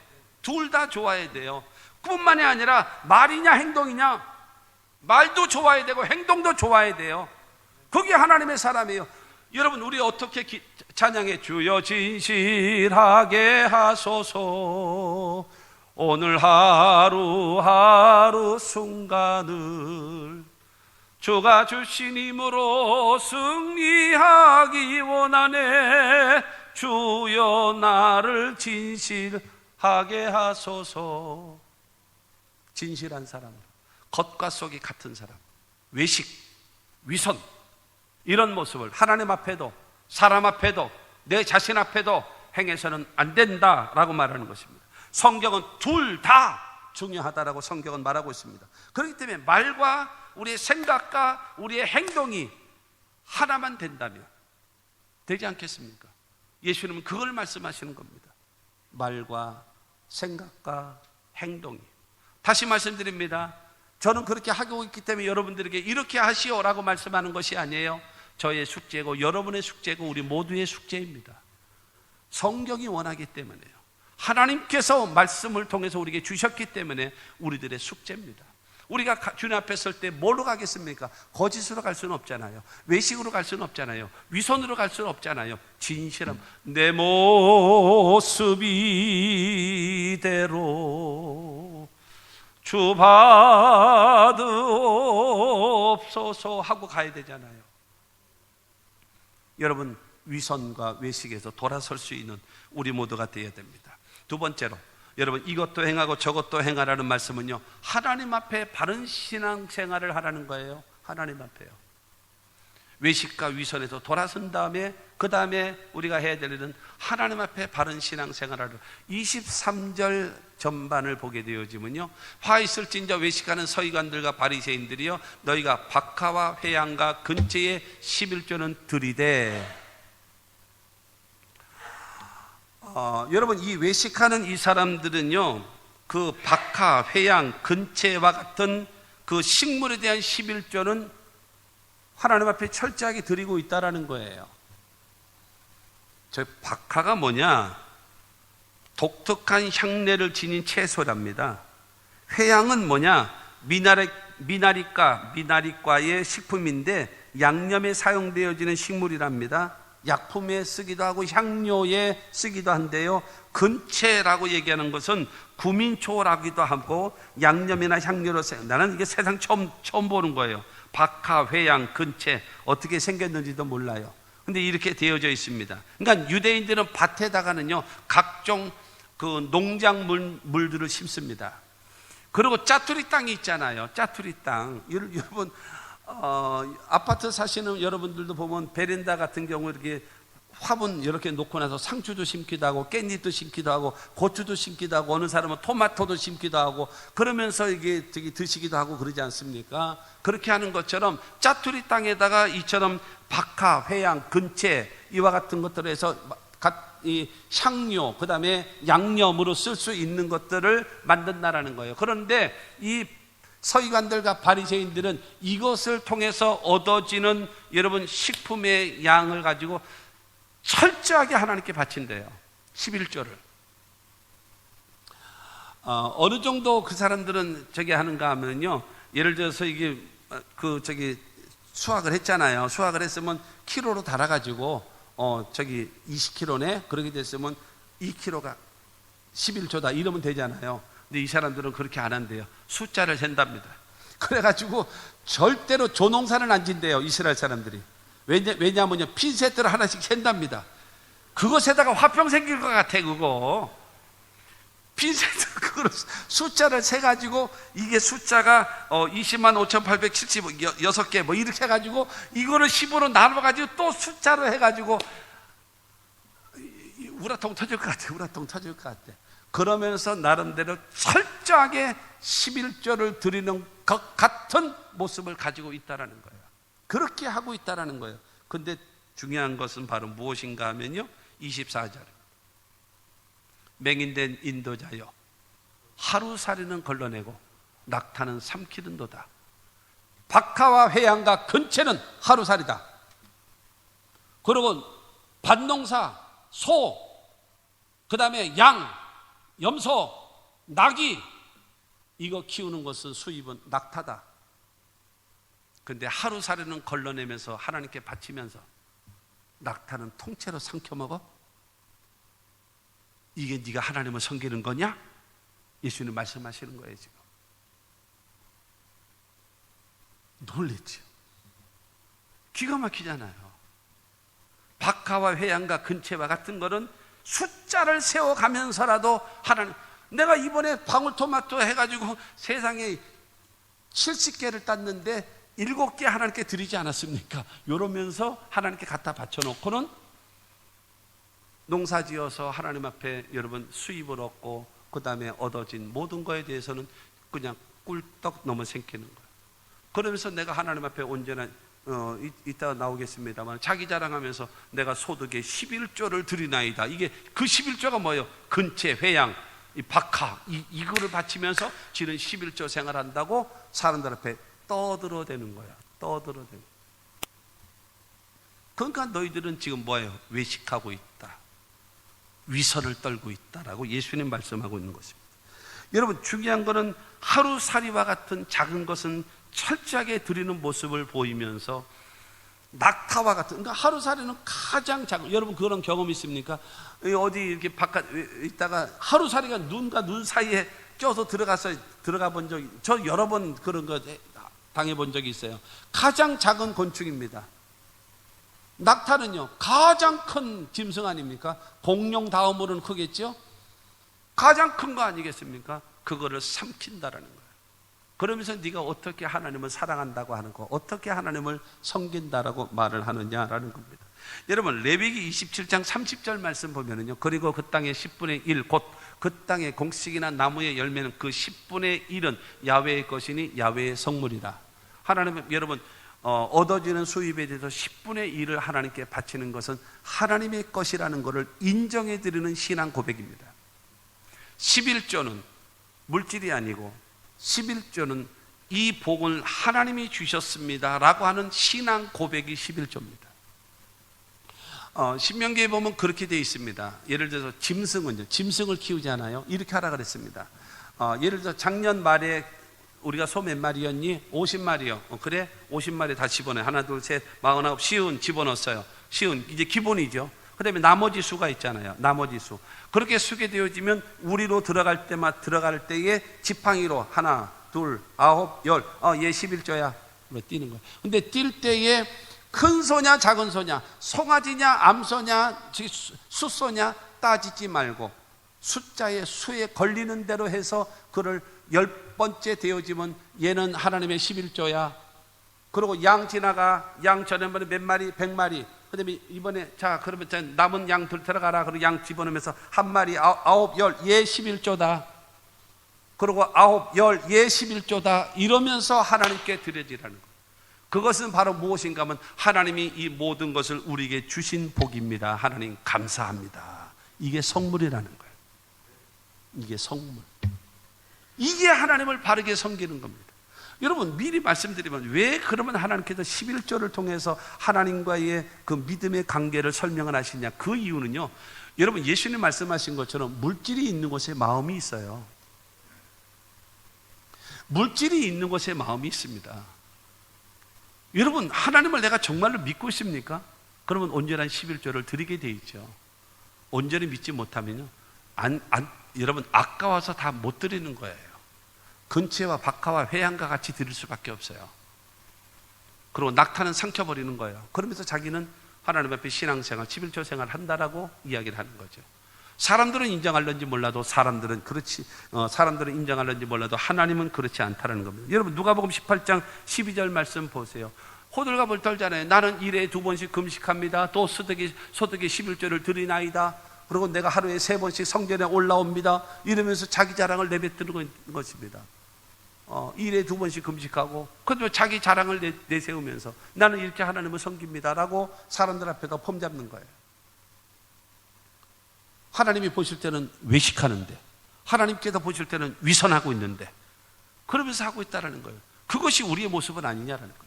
둘 다 좋아야 돼요. 뿐만이 아니라 말이냐 행동이냐, 말도 좋아야 되고 행동도 좋아야 돼요. 그게 하나님의 사람이에요. 여러분, 우리 어떻게 찬양해? 주여 진실하게 하소서, 오늘 하루하루 순간을 주가 주신 힘으로 승리하기 원하네. 주여 나를 진실하게 하소서. 진실한 사람, 겉과 속이 같은 사람, 외식, 위선, 이런 모습을 하나님 앞에도 사람 앞에도 내 자신 앞에도 행해서는 안 된다라고 말하는 것입니다. 성경은 둘 다 중요하다라고 성경은 말하고 있습니다. 그렇기 때문에 말과 우리의 생각과 우리의 행동이 하나만 된다면 되지 않겠습니까? 예수님은 그걸 말씀하시는 겁니다. 말과 생각과 행동이. 다시 말씀드립니다. 저는 그렇게 하고 있기 때문에 여러분들에게 이렇게 하시오라고 말씀하는 것이 아니에요. 저의 숙제고 여러분의 숙제고 우리 모두의 숙제입니다. 성경이 원하기 때문에요. 하나님께서 말씀을 통해서 우리에게 주셨기 때문에 우리들의 숙제입니다. 우리가 주님 앞에 설 때 뭘로 가겠습니까? 거짓으로 갈 수는 없잖아요. 외식으로 갈 수는 없잖아요. 위선으로 갈 수는 없잖아요. 진실함, 내 모습 이대로 주 받으옵소서 하고 가야 되잖아요. 여러분, 위선과 외식에서 돌아설 수 있는 우리 모두가 되어야 됩니다. 두 번째로, 여러분, 이것도 행하고 저것도 행하라는 말씀은요, 하나님 앞에 바른 신앙생활을 하라는 거예요. 하나님 앞에요. 외식과 위선에서 돌아선 다음에 그 다음에 우리가 해야 될 일은 하나님 앞에 바른 신앙생활을. 23절 전반을 보게 되어지면요, 화 있을진저 외식하는 서기관들과 바리새인들이여, 너희가 박하와 회양과 근처에 11조는 들이되. 여러분, 이 외식하는 이 사람들은요, 그 박하, 회양, 근체와 같은 그 식물에 대한 11조는 하나님 앞에 철저하게 드리고 있다라는 거예요. 저 박하가 뭐냐? 독특한 향내를 지닌 채소랍니다. 회양은 뭐냐? 미나리과의 식품인데 양념에 사용되어지는 식물이랍니다. 약품에 쓰기도 하고 향료에 쓰기도 한데요, 근체라고 얘기하는 것은 구민초라기도 하고 양념이나 향료로 나는 이게 세상 처음 보는 거예요. 박하, 회양, 근체 어떻게 생겼는지도 몰라요. 근데 이렇게 되어져 있습니다. 그러니까 유대인들은 밭에다가는요, 각종 그 농작물들을 심습니다. 그리고 짜투리 땅이 있잖아요. 짜투리 땅. 여러분, 아파트 사시는 여러분들도 보면 베란다 같은 경우 이렇게 화분 이렇게 놓고 나서 상추도 심기도 하고 깻잎도 심기도 하고 고추도 심기도 하고 어느 사람은 토마토도 심기도 하고 그러면서 이게 되게 드시기도 하고 그러지 않습니까? 그렇게 하는 것처럼 짜투리 땅에다가 이처럼 박하, 회양, 근체 이와 같은 것들을 해서 이 향료, 그 다음에 양념으로 쓸 수 있는 것들을 만든다라는 거예요. 그런데 이 서기관들과 바리새인들은 이것을 통해서 얻어지는 여러분 식품의 양을 가지고 철저하게 하나님께 바친대요. 11조를. 어느 정도 그 사람들은 저기 하는가 하면요, 예를 들어서 이게 수확을 했잖아요. 수확을 했으면 키로로 달아가지고 20kg네? 그렇게 됐으면 2kg가 11조다 이러면 되잖아요. 근데 이 사람들은 그렇게 안 한대요. 숫자를 잰답니다. 그래가지고 절대로 조농사는 안 진대요, 이스라엘 사람들이. 왜냐하면요, 핀셋으로 하나씩 잰답니다. 그것에다가 화병 생길 것 같아, 그거. 핀셋으로 그걸 숫자를 세가지고 이게 숫자가 205,876개 뭐 이렇게 해가지고 이거를 10으로 나눠가지고 또 숫자로 해가지고 우라통 터질 것 같아. 우라통 터질 것 같아. 그러면서 나름대로 철저하게 11조를 드리는 것 같은 모습을 가지고 있다라는 거예요. 그렇게 하고 있다라는 거예요. 근데 중요한 것은 바로 무엇인가 하면요, 24절. 맹인된 인도자여, 하루살이는 걸러내고 낙타는 삼키는도다. 박하와 회양과 근체는 하루살이다. 그리고 밭농사, 소, 그 다음에 양, 염소, 낙이, 이거 키우는 것은 수입은 낙타다. 근데 하루살이는 걸러내면서 하나님께 바치면서 낙타는 통째로 삼켜 먹어? 이게 네가 하나님을 섬기는 거냐? 예수님 말씀하시는 거예요. 지금 놀랬죠. 기가 막히잖아요. 박하와 회양과 근체와 같은 거는 숫자를 세워가면서라도 하나님, 내가 이번에 방울토마토 해가지고 세상에 70개를 땄는데 7개 하나님께 드리지 않았습니까? 이러면서 하나님께 갖다 바쳐놓고는 농사지어서 하나님 앞에 여러분 수입을 얻고 그 다음에 얻어진 모든 거에 대해서는 그냥 꿀떡 넘어 생기는 거예요. 그러면서 내가 하나님 앞에 언제나 이따가 나오겠습니다만 자기 자랑하면서 내가 소득의 11조를 드리나이다. 이게 그 11조가 뭐예요? 근체, 회양, 이 박하, 이거를 바치면서 지는 11조 생활한다고 사람들 앞에 떠들어대는 거야. 떠들어대는. 그러니까 너희들은 지금 뭐예요? 외식하고 있다. 위선을 떨고 있다라고 예수님 말씀하고 있는 것입니다. 여러분, 중요한 거는 하루살이와 같은 작은 것은 철저하게 드리는 모습을 보이면서 낙타와 같은, 그러니까 하루살이는 가장 작은, 여러분 그런 경험 있습니까? 어디 이렇게 바깥 있다가 하루살이가 눈과 눈 사이에 껴서 들어가 본 적이, 저 여러 번 그런 거 당해본 적이 있어요. 가장 작은 곤충입니다. 낙타는요, 가장 큰 짐승 아닙니까? 공룡 다음으로는 크겠죠? 가장 큰 거 아니겠습니까? 그거를 삼킨다라는 거예요. 그러면서 네가 어떻게 하나님을 사랑한다고 하는 거, 어떻게 하나님을 섬긴다라고 말을 하느냐라는 겁니다. 여러분, 레위기 27장 30절 말씀 보면은요, 그리고 그 땅의 10분의 1, 곧 그 땅의 곡식이나 나무의 열매는 그 10분의 1은 야훼의 것이니 야훼의 성물이라. 하나님은, 여러분, 얻어지는 수입에 대해서 10분의 1을 하나님께 바치는 것은 하나님의 것이라는 것을 인정해 드리는 신앙 고백입니다. 11조는 물질이 아니고 11조는 이 복을 하나님이 주셨습니다 라고 하는 신앙 고백이 11조입니다. 신명기에 보면 그렇게 되어 있습니다. 예를 들어서 짐승을 키우잖아요. 이렇게 하라 그랬습니다. 예를 들어 작년 말에 우리가 소 몇 마리였니? 50마리요. 그래? 50마리 다 집어넣어요. 하나, 둘, 셋, 49, 쉬운 집어넣었어요. 쉬운, 이제 기본이죠. 그 다음에 나머지 수가 있잖아요. 나머지 수. 그렇게 쓰게 되어지면 우리로 들어갈 때에 지팡이로 하나, 둘, 9, 10, 얘 11조야. 뛰는 거야. 근데 뛸 때에 큰 소냐, 작은 소냐, 송아지냐, 암소냐, 숫소냐 따지지 말고 숫자의 수에 걸리는 대로 해서 그를 10번째 되어지면 얘는 하나님의 11조야. 그리고 양 지나가, 양 전에번에 몇 마리, 100마리. 그 다음에 이번에, 자, 그러면 남은 양들 들어가라. 그리고 양 집어넣으면서 한 마리, 9, 10, 얘 11조다. 그리고 9, 10, 얘 11조다. 이러면서 하나님께 드려지라는 거예요. 그것은 바로 무엇인가 하면 하나님이 이 모든 것을 우리에게 주신 복입니다. 하나님 감사합니다. 이게 성물이라는 거예요. 이게 성물. 이게 하나님을 바르게 섬기는 겁니다. 여러분, 미리 말씀드리면 왜 그러면 하나님께서 11조를 통해서 하나님과의 그 믿음의 관계를 설명을 하시냐? 그 이유는요, 여러분, 예수님 말씀하신 것처럼 물질이 있는 곳에 마음이 있어요. 물질이 있는 곳에 마음이 있습니다. 여러분, 하나님을 내가 정말로 믿고 있습니까? 그러면 온전한 11조를 드리게 돼 있죠. 온전히 믿지 못하면요, 여러분, 아까워서 다 못 드리는 거예요. 근처와 박하와 회양과 같이 드릴 수밖에 없어요. 그리고 낙타는 삼켜버리는 거예요. 그러면서 자기는 하나님 앞에 신앙생활, 11조 생활 한다라고 이야기를 하는 거죠. 사람들은 인정할런지 몰라도 사람들은 인정할런지 몰라도 하나님은 그렇지 않다라는 겁니다. 여러분, 누가복음 18장 12절 말씀 보세요. 호들갑을 떨잖아요. 나는 일에 2번씩 금식합니다. 또 소득이 11조를 드리나이다. 그리고 내가 하루에 3번씩 성전에 올라옵니다. 이러면서 자기 자랑을 내뱉는 것입니다. 일에 2번씩 금식하고, 그런데 자기 자랑을 내세우면서 나는 이렇게 하나님을 섬깁니다라고 사람들 앞에다 폼 잡는 거예요. 하나님이 보실 때는 외식하는데, 하나님께서 보실 때는 위선하고 있는데, 그러면서 하고 있다는 거예요. 그것이 우리의 모습은 아니냐라는 거예요.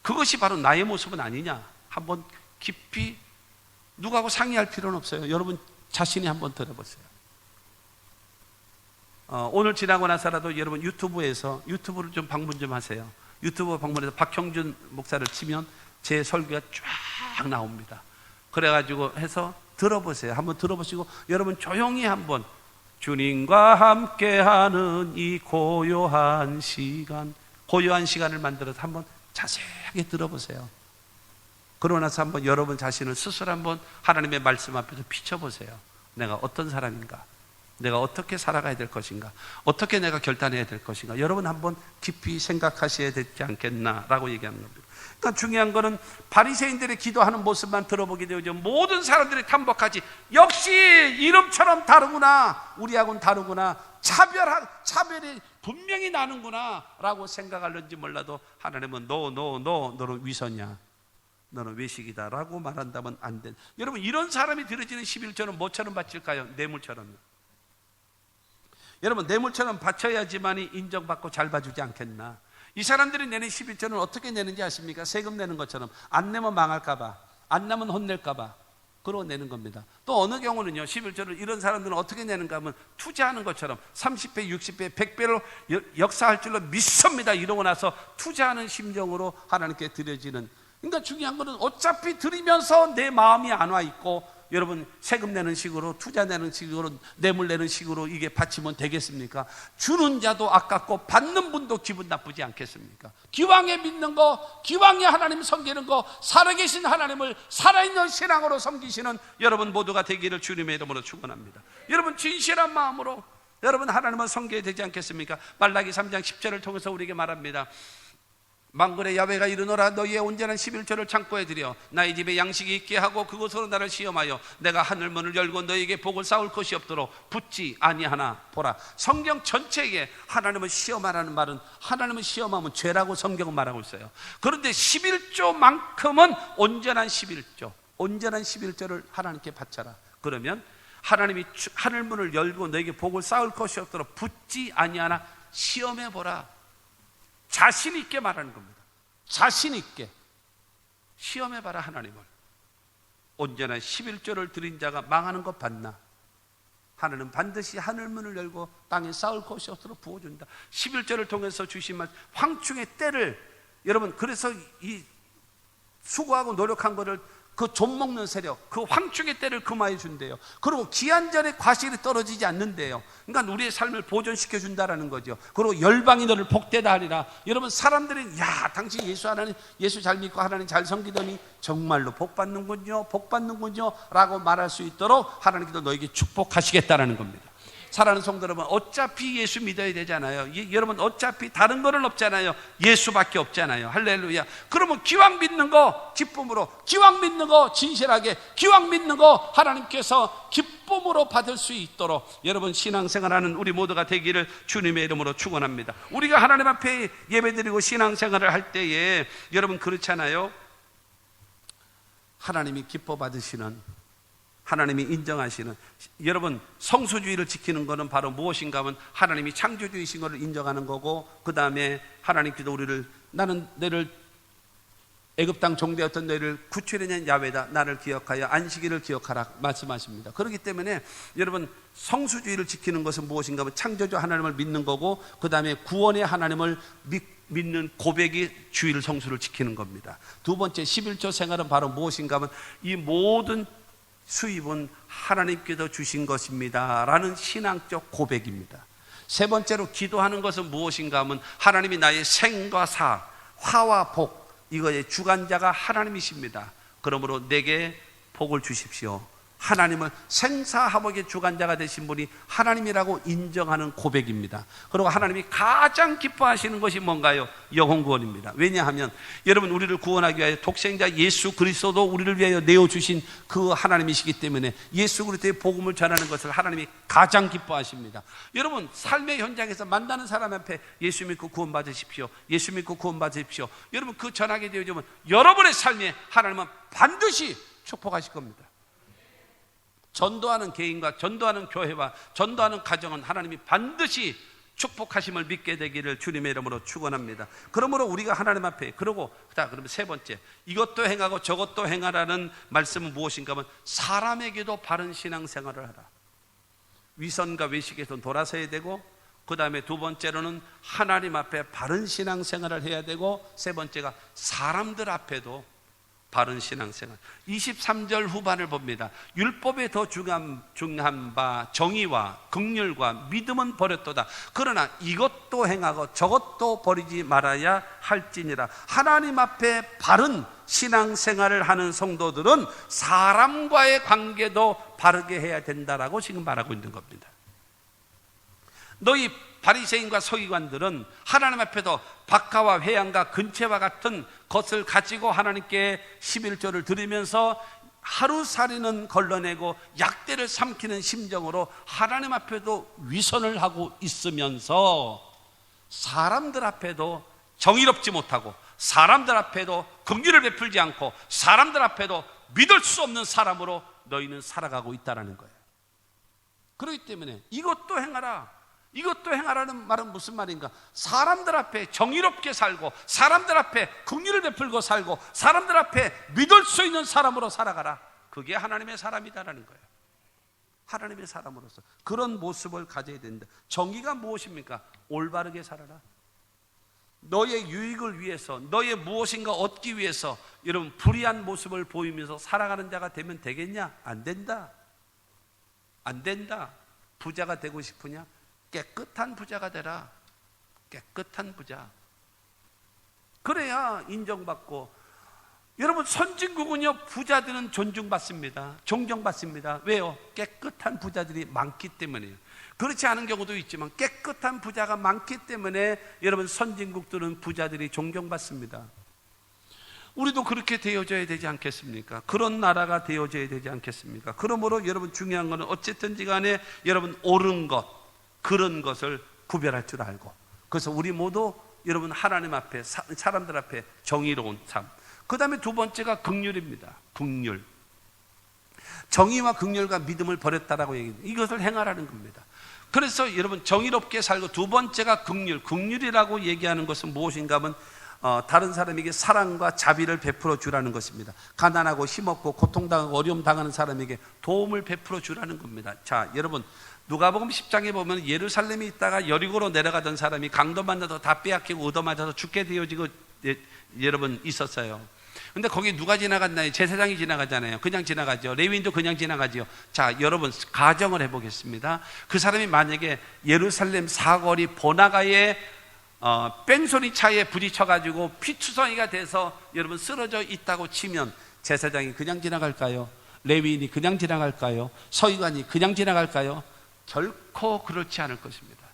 그것이 바로 나의 모습은 아니냐? 한번 깊이 누구하고 상의할 필요는 없어요. 여러분 자신이 한번 들어보세요. 오늘 지나고 나서라도 여러분 유튜브를 좀 방문 좀 하세요. 유튜브 방문해서 박형준 목사를 치면 제 설교가 쫙 나옵니다. 그래가지고 해서 들어보세요. 한번 들어보시고 여러분 조용히 한번 주님과 함께하는 이 고요한 시간을 만들어서 한번 자세하게 들어보세요. 그러고 나서 한번 여러분 자신을 스스로 한번 하나님의 말씀 앞에서 비춰보세요. 내가 어떤 사람인가? 내가 어떻게 살아가야 될 것인가? 어떻게 내가 결단해야 될 것인가? 여러분 한번 깊이 생각하셔야 되지 않겠나라고 얘기하는 겁니다. 그러니까 중요한 거는 바리새인들의 기도하는 모습만 들어보게 되죠. 모든 사람들이 탐복하지. 역시 이름처럼 다르구나. 우리하고는 다르구나. 차별이 분명히 나는구나 라고 생각할는지 몰라도 하나님은 너는 위선이야. 너는 외식이다 라고 말한다면 안 돼. 여러분 이런 사람이 드려지는 11조는 뭐처럼 바칠까요? 뇌물처럼요. 여러분 뇌물처럼 바쳐야지만이 인정받고 잘 봐주지 않겠나. 이 사람들이 내는 11조는 어떻게 내는지 아십니까? 세금 내는 것처럼. 안 내면 망할까봐, 안 내면 혼낼까봐. 그러고 내는 겁니다. 또 어느 경우는요, 11조를 이런 사람들은 어떻게 내는가 하면 투자하는 것처럼 30배, 60배, 100배로 역사할 줄로 믿습니다. 이러고 나서 투자하는 심정으로 하나님께 드려지는. 그러니까 중요한 것은 어차피 드리면서 내 마음이 안 와 있고, 여러분 세금 내는 식으로, 투자 내는 식으로, 뇌물 내는 식으로 이게 바치면 되겠습니까? 주는 자도 아깝고 받는 분도 기분 나쁘지 않겠습니까? 기왕에 믿는 거, 기왕에 하나님 섬기는 거, 살아계신 하나님을 살아있는 신앙으로 섬기시는 여러분 모두가 되기를 주님의 이름으로 축원합니다. 여러분 진실한 마음으로 여러분 하나님을 섬겨야 되지 않겠습니까? 말라기 3장 10절을 통해서 우리에게 말합니다. 만군의 야훼가 이르노라, 너희의 온전한 11조를 창고에 들여 나의 집에 양식이 있게 하고 그곳으로 나를 시험하여 내가 하늘문을 열고 너희에게 복을 쌓을 것이 없도록 붙지 아니하나 보라. 성경 전체에 하나님을 시험하라는 말은, 하나님을 시험하면 죄라고 성경은 말하고 있어요. 그런데 11조만큼은 온전한 11조, 온전한 11조를 하나님께 바쳐라. 그러면 하나님이 하늘문을 열고 너에게 복을 쌓을 것이 없도록 붙지 아니하나 시험해보라. 자신 있게 말하는 겁니다. 자신 있게 시험해봐라. 하나님을. 온전한 11조를 드린 자가 망하는 것 봤나? 하나님은 반드시 하늘문을 열고 땅에 쌓을 것이 없도록 부어준다. 11조를 통해서 주신 말, 황충의 때를, 여러분 그래서 이 수고하고 노력한 거를 그 좀먹는 세력, 그 황충의 때를 금하여 준대요. 그리고 기한전에 과실이 떨어지지 않는데요. 그러니까 우리의 삶을 보존시켜 준다라는 거죠. 그리고 열방이 너를 복되다 하리라. 여러분 사람들이, 야 당신 예수 하나님, 예수 잘 믿고 하나님 잘 섬기더니 정말로 복 받는군요, 복 받는군요 라고 말할 수 있도록 하나님께서 너에게 축복하시겠다라는 겁니다. 사랑하는 성도 여러분, 어차피 예수 믿어야 되잖아요. 여러분 어차피 다른 거는 없잖아요. 예수밖에 없잖아요. 할렐루야. 그러면 기왕 믿는 거 기쁨으로, 기왕 믿는 거 진실하게, 기왕 믿는 거 하나님께서 기쁨으로 받을 수 있도록 여러분 신앙생활하는 우리 모두가 되기를 주님의 이름으로 축원합니다. 우리가 하나님 앞에 예배드리고 신앙생활을 할 때에 여러분 그렇잖아요. 하나님이 기뻐 받으시는, 하나님이 인정하시는, 여러분 성수주의를 지키는 것은 바로 무엇인가 하면 하나님이 창조주이신 것을 인정하는 거고, 그 다음에 하나님께서 우리를, 나는 너를 애굽 땅 종되었던 너희를 구출해낸 야훼다, 나를 기억하여 안식일을 기억하라 말씀하십니다. 그렇기 때문에 여러분 성수주의를 지키는 것은 무엇인가 하면 창조주 하나님을 믿는 거고, 그 다음에 구원의 하나님을 믿는 고백이 주일 성수를 지키는 겁니다. 두 번째 11조 생활은 바로 무엇인가 하면 이 모든 수입은 하나님께서 주신 것입니다 라는 신앙적 고백입니다. 세 번째로 기도하는 것은 무엇인가 하면 하나님이 나의 생과 사, 화와 복, 이거의 주관자가 하나님이십니다. 그러므로 내게 복을 주십시오. 하나님을 생사화복의 주관자가 되신 분이 하나님이라고 인정하는 고백입니다. 그리고 하나님이 가장 기뻐하시는 것이 뭔가요? 영혼 구원입니다. 왜냐하면 여러분 우리를 구원하기 위하여 독생자 예수 그리스도도 우리를 위하여 내어주신 그 하나님이시기 때문에 예수 그리스도의 복음을 전하는 것을 하나님이 가장 기뻐하십니다. 여러분 삶의 현장에서 만나는 사람 앞에 예수 믿고 구원 받으십시오, 예수 믿고 구원 받으십시오, 여러분 그 전하게 되어지면 여러분의 삶에 하나님은 반드시 축복하실 겁니다. 전도하는 개인과 전도하는 교회와 전도하는 가정은 하나님이 반드시 축복하심을 믿게 되기를 주님의 이름으로 축원합니다. 그러므로 우리가 하나님 앞에, 그러면 세 번째, 이것도 행하고 저것도 행하라는 말씀은 무엇인가 하면 사람에게도 바른 신앙생활을 하라. 위선과 외식에서 돌아서야 되고, 그 다음에 두 번째로는 하나님 앞에 바른 신앙생활을 해야 되고, 세 번째가 사람들 앞에도 바른 신앙생활. 23절 후반을 봅니다. 율법에 더 중요한 바 정의와 긍휼과 믿음은 버렸도다. 그러나 이것도 행하고 저것도 버리지 말아야 할지니라. 하나님 앞에 바른 신앙생활을 하는 성도들은 사람과의 관계도 바르게 해야 된다라고 지금 말하고 있는 겁니다. 너희 바리새인과 서기관들은 하나님 앞에도 박하와 회양과 근체와 같은 것을 가지고 하나님께 11조를 드리면서 하루살이는 걸러내고 약대를 삼키는 심정으로 하나님 앞에도 위선을 하고 있으면서 사람들 앞에도 정의롭지 못하고, 사람들 앞에도 긍휼을 베풀지 않고, 사람들 앞에도 믿을 수 없는 사람으로 너희는 살아가고 있다는 거예요. 그렇기 때문에 이것도 행하라, 이것도 행하라는 말은 무슨 말인가? 사람들 앞에 정의롭게 살고, 사람들 앞에 긍휼을 베풀고 살고, 사람들 앞에 믿을 수 있는 사람으로 살아가라. 그게 하나님의 사람이다라는 거예요. 하나님의 사람으로서 그런 모습을 가져야 된다. 정의가 무엇입니까? 올바르게 살아라. 너의 유익을 위해서, 너의 무엇인가 얻기 위해서 여러분 불의한 모습을 보이면서 살아가는 자가 되면 되겠냐? 안 된다. 안 된다. 부자가 되고 싶으냐? 깨끗한 부자가 되라. 깨끗한 부자. 그래야 인정받고. 여러분 선진국은요 부자들은 존중받습니다. 존경받습니다. 왜요? 깨끗한 부자들이 많기 때문이에요. 그렇지 않은 경우도 있지만 깨끗한 부자가 많기 때문에 여러분 선진국들은 부자들이 존경받습니다. 우리도 그렇게 되어져야 되지 않겠습니까? 그런 나라가 되어져야 되지 않겠습니까? 그러므로 여러분 중요한 것은 어쨌든지 간에 여러분 옳은 것, 그런 것을 구별할 줄 알고, 그래서 우리 모두 여러분 하나님 앞에, 사람들 앞에 정의로운 삶. 그 다음에 두 번째가 긍휼입니다. 긍휼. 정의와 긍휼과 믿음을 버렸다라고 얘기합니다. 이것을 행하라는 겁니다. 그래서 여러분 정의롭게 살고, 두 번째가 긍휼. 긍휼이라고 얘기하는 것은 무엇인가 하면 다른 사람에게 사랑과 자비를 베풀어 주라는 것입니다. 가난하고 힘없고 고통당하고 어려움 당하는 사람에게 도움을 베풀어 주라는 겁니다. 자, 여러분 누가복음 10장에 보면 예루살렘에 있다가 여리고로 내려가던 사람이 강도 만나서 다 빼앗기고 얻어맞아서 죽게 되어지고 여러분 있었어요. 근데 거기 누가 지나갔나요? 제사장이 지나가잖아요. 그냥 지나가죠. 레위인도 그냥 지나가죠. 자, 여러분 가정을 해보겠습니다. 그 사람이 만약에 예루살렘 사거리 번화가에 뺑소니 차에 부딪혀가지고 피투성이가 돼서 여러분 쓰러져 있다고 치면 제사장이 그냥 지나갈까요? 레위인이 그냥 지나갈까요? 서기관이 그냥 지나갈까요? 결코 그렇지 않을 것입니다.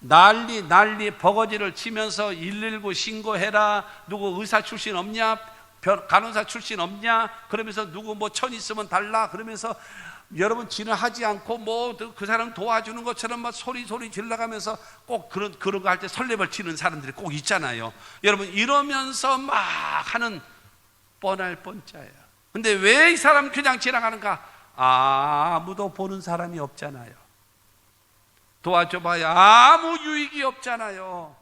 난리 버거지를 치면서 119 신고해라. 누구 의사 출신 없냐? 간호사 출신 없냐? 그러면서 누구 뭐 천 있으면 달라. 그러면서 여러분 진화하지 않고 뭐 그 사람 도와주는 것처럼 막 소리 질러가면서 꼭 그런 거 할 때 설레발 치는 사람들이 꼭 있잖아요. 여러분 이러면서 막 하는 뻔할 뻔자예요. 근데 왜 이 사람 그냥 지나가는가? 아무도 보는 사람이 없잖아요. 도와줘봐야 아무 유익이 없잖아요.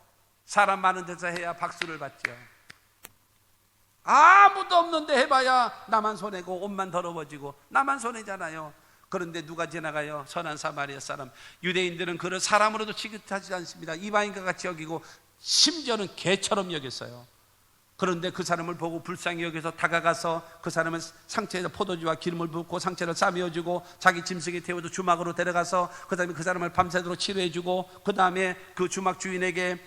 사람 많은 데서 해야 박수를 받죠. 아무도 없는데 해봐야 나만 손해고 옷만 더러워지고 나만 손해잖아요. 그런데 누가 지나가요? 선한 사마리아 사람. 유대인들은 그를 사람으로도 취급하지 않습니다. 이방인과 같이 여기고 심지어는 개처럼 여겼어요. 그런데 그 사람을 보고 불쌍히 여겨서 다가가서 그 사람은 상처에서 포도주와 기름을 붓고 상처를 싸매어주고 자기 짐승에 태워도 주막으로 데려가서 그 다음에 그 사람을 밤새도록 치료해주고 그 다음에 그 주막 주인에게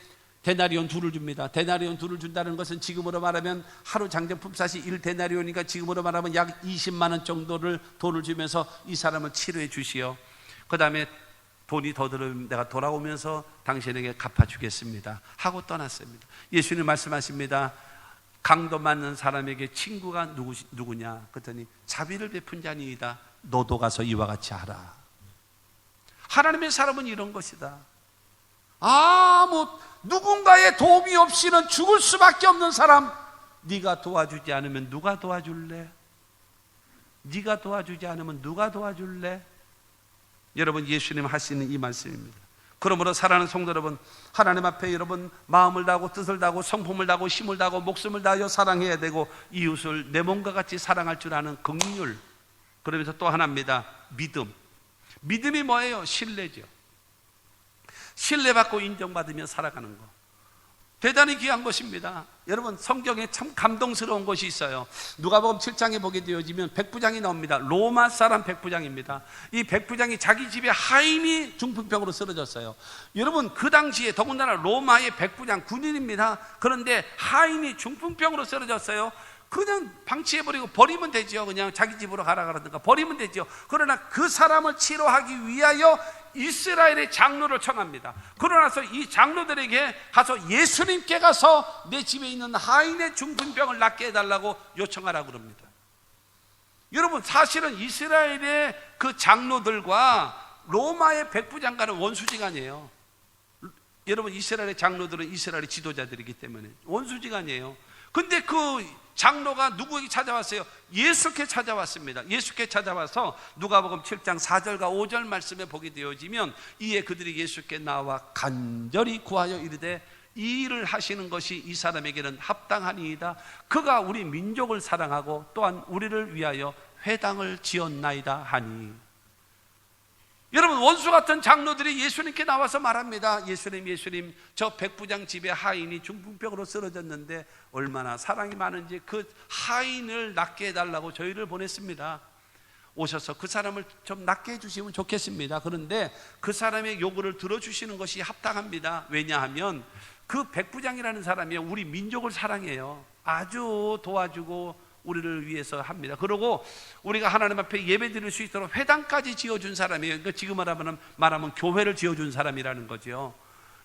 데나리온 2를 줍니다. 데나리온 2를 준다는 것은 지금으로 말하면 하루 장정품 값이 1데나리온이니까 지금으로 말하면 약 20만 원 정도를 돈을 주면서 이 사람을 치료해 주시오. 그 다음에 돈이 더 들으면 내가 돌아오면서 당신에게 갚아주겠습니다 하고 떠났습니다. 예수님 말씀하십니다. 강도 맞는 사람에게 친구가 누구냐? 그랬더니 자비를 베푼 자니이다. 너도 가서 이와 같이 하라. 하나님의 사람은 이런 것이다. 누군가의 도움이 없이는 죽을 수밖에 없는 사람, 네가 도와주지 않으면 누가 도와줄래? 네가 도와주지 않으면 누가 도와줄래? 여러분 예수님 하시는 이 말씀입니다. 그러므로 사랑하는 성도 여러분, 하나님 앞에 여러분 마음을 다하고 뜻을 다하고 성품을 다하고 힘을 다하고 목숨을 다하여 사랑해야 되고 이웃을 내 몸과 같이 사랑할 줄 아는 긍휼. 그러면서 또 하나입니다. 믿음. 믿음이 뭐예요? 신뢰죠. 신뢰받고 인정받으며 살아가는 거, 대단히 귀한 것입니다. 여러분 성경에 참 감동스러운 것이 있어요. 누가복음 7장에 보게 되어지면 백부장이 나옵니다. 로마 사람 백부장입니다. 이 백부장이 자기 집에 하인이 중풍병으로 쓰러졌어요. 여러분 그 당시에 더군다나 로마의 백부장 군인입니다. 그런데 하인이 중풍병으로 쓰러졌어요. 그냥 방치해버리고 버리면 되죠. 그냥 자기 집으로 가라 그러든가 버리면 되죠. 그러나 그 사람을 치료하기 위하여 이스라엘의 장로를 청합니다. 그러나서 이 장로들에게 가서 예수님께 가서 내 집에 있는 하인의 중풍병을 낫게 해달라고 요청하라고 그럽니다. 여러분 사실은 이스라엘의 그 장로들과 로마의 백부장과는 원수지간이에요. 여러분 이스라엘의 장로들은 이스라엘의 지도자들이기 때문에 원수지간이에요. 근데 그 장로가 누구에게 찾아왔어요? 예수께 찾아왔습니다. 예수께 찾아와서 누가복음 7장 4절과 5절 말씀에 보게 되어지면 이에 그들이 예수께 나와 간절히 구하여 이르되 이 일을 하시는 것이 이 사람에게는 합당하니이다. 그가 우리 민족을 사랑하고 또한 우리를 위하여 회당을 지었나이다 하니. 여러분, 원수 같은 장로들이 예수님께 나와서 말합니다. 예수님, 저 백부장 집에 하인이 중풍병으로 쓰러졌는데 얼마나 사랑이 많은지 그 하인을 낫게 해달라고 저희를 보냈습니다. 오셔서 그 사람을 좀 낫게 해주시면 좋겠습니다. 그런데 그 사람의 요구를 들어주시는 것이 합당합니다. 왜냐하면 그 백부장이라는 사람이 우리 민족을 사랑해요. 아주 도와주고 우리를 위해서 합니다. 그리고 우리가 하나님 앞에 예배 드릴 수 있도록 회당까지 지어준 사람이에요. 그러니까 지금 말하면 교회를 지어준 사람이라는 거죠.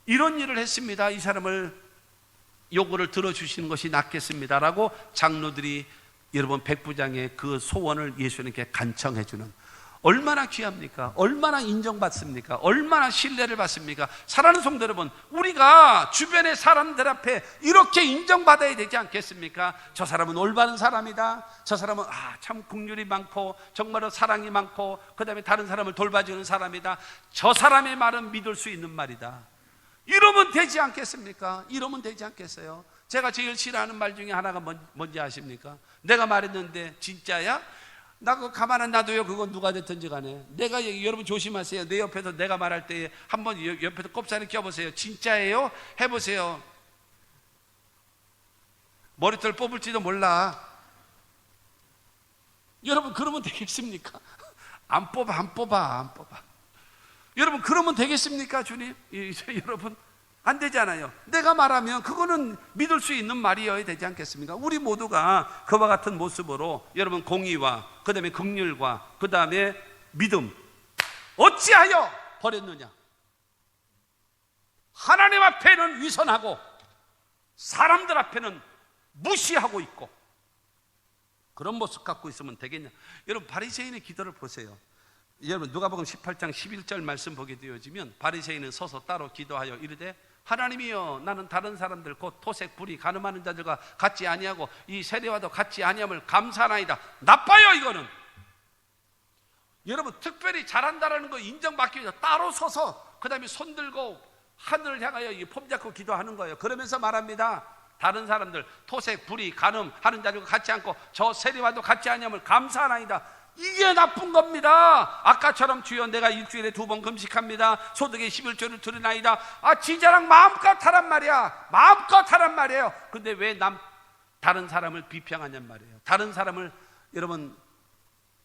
이런 일을 했습니다. 이 사람을 요구를 들어주시는 것이 낫겠습니다라고 장로들이 여러분 백부장의 그 소원을 예수님께 간청해주는, 얼마나 귀합니까? 얼마나 인정받습니까? 얼마나 신뢰를 받습니까? 사랑하는 성도 여러분, 우리가 주변의 사람들 앞에 이렇게 인정받아야 되지 않겠습니까? 저 사람은 올바른 사람이다, 저 사람은 참 긍휼이 많고 정말로 사랑이 많고 그 다음에 다른 사람을 돌봐주는 사람이다, 저 사람의 말은 믿을 수 있는 말이다, 이러면 되지 않겠습니까? 이러면 되지 않겠어요? 제가 제일 싫어하는 말 중에 하나가 뭔지 아십니까? 내가 말했는데 진짜야? 나 그거 가만 안 놔둬요. 그건 누가 됐든지 간에. 여러분 조심하세요. 내 옆에서 내가 말할 때 한번 옆에서 꼽사리 껴보세요. 진짜예요? 해보세요. 머리털 뽑을지도 몰라. 여러분 그러면 되겠습니까? 안 뽑아. 여러분 그러면 되겠습니까, 주님? 여러분 안 되잖아요. 내가 말하면 그거는 믿을 수 있는 말이어야 되지 않겠습니까? 우리 모두가 그와 같은 모습으로 여러분 공의와 그 다음에 긍휼과 그 다음에 믿음 어찌하여 버렸느냐? 하나님 앞에는 위선하고 사람들 앞에는 무시하고 있고, 그런 모습 갖고 있으면 되겠냐? 여러분 바리새인의 기도를 보세요. 여러분 누가복음 18장 11절 말씀 보게 되어지면 바리새인은 서서 따로 기도하여 이르되 하나님이여, 나는 다른 사람들 곧 토색 불의 간음하는 자들과 같지 아니하고 이 세례와도 같지 아니함을 감사하나이다. 나빠요 이거는. 여러분 특별히 잘한다라는 거 인정받기 위해서 따로 서서 그 다음에 손 들고 하늘을 향하여 폼 잡고 기도하는 거예요. 그러면서 말합니다. 다른 사람들 토색 불의 간음하는 자들과 같지 않고 저 세례와도 같지 아니함을 감사하나이다. 이게 나쁜 겁니다. 아까처럼 주여 내가 일주일에 2번 금식합니다, 소득의 11조를 드리나이다, 지 자랑 마음껏 하란 말이야. 마음껏 하란 말이에요. 근데 왜 다른 사람을 비평하냔 말이에요. 다른 사람을 여러분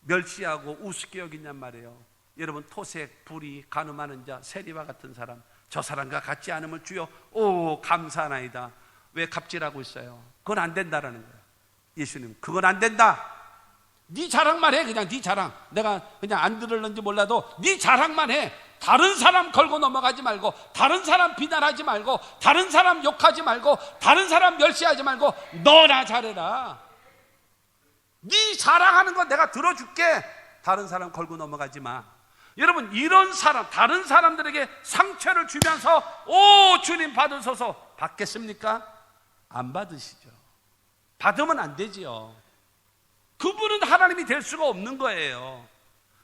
멸시하고 우습게 여기냔 말이에요. 여러분 토색 불의 간음하는 자 세리와 같은 사람, 저 사람과 같지 않음을 주여 감사하나이다. 왜 갑질하고 있어요? 그건 안 된다라는 거예요. 예수님 그건 안 된다. 네 자랑만 해. 그냥 네 자랑. 내가 그냥 안 들을는지 몰라도 네 자랑만 해. 다른 사람 걸고 넘어가지 말고, 다른 사람 비난하지 말고, 다른 사람 욕하지 말고, 다른 사람 멸시하지 말고 너나 잘해라. 네 자랑하는 거 내가 들어줄게. 다른 사람 걸고 넘어가지 마. 여러분 이런 사람, 다른 사람들에게 상처를 주면서 주님 받으소서 받겠습니까? 안 받으시죠. 받으면 안 되지요. 그분은 하나님이 될 수가 없는 거예요.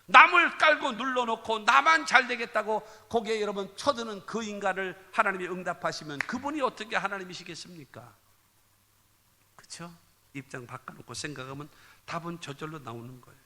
남을 깔고 눌러놓고 나만 잘 되겠다고 거기에 여러분 쳐드는 그 인간을 하나님이 응답하시면 그분이 어떻게 하나님이시겠습니까? 그렇죠? 입장 바꿔놓고 생각하면 답은 저절로 나오는 거예요.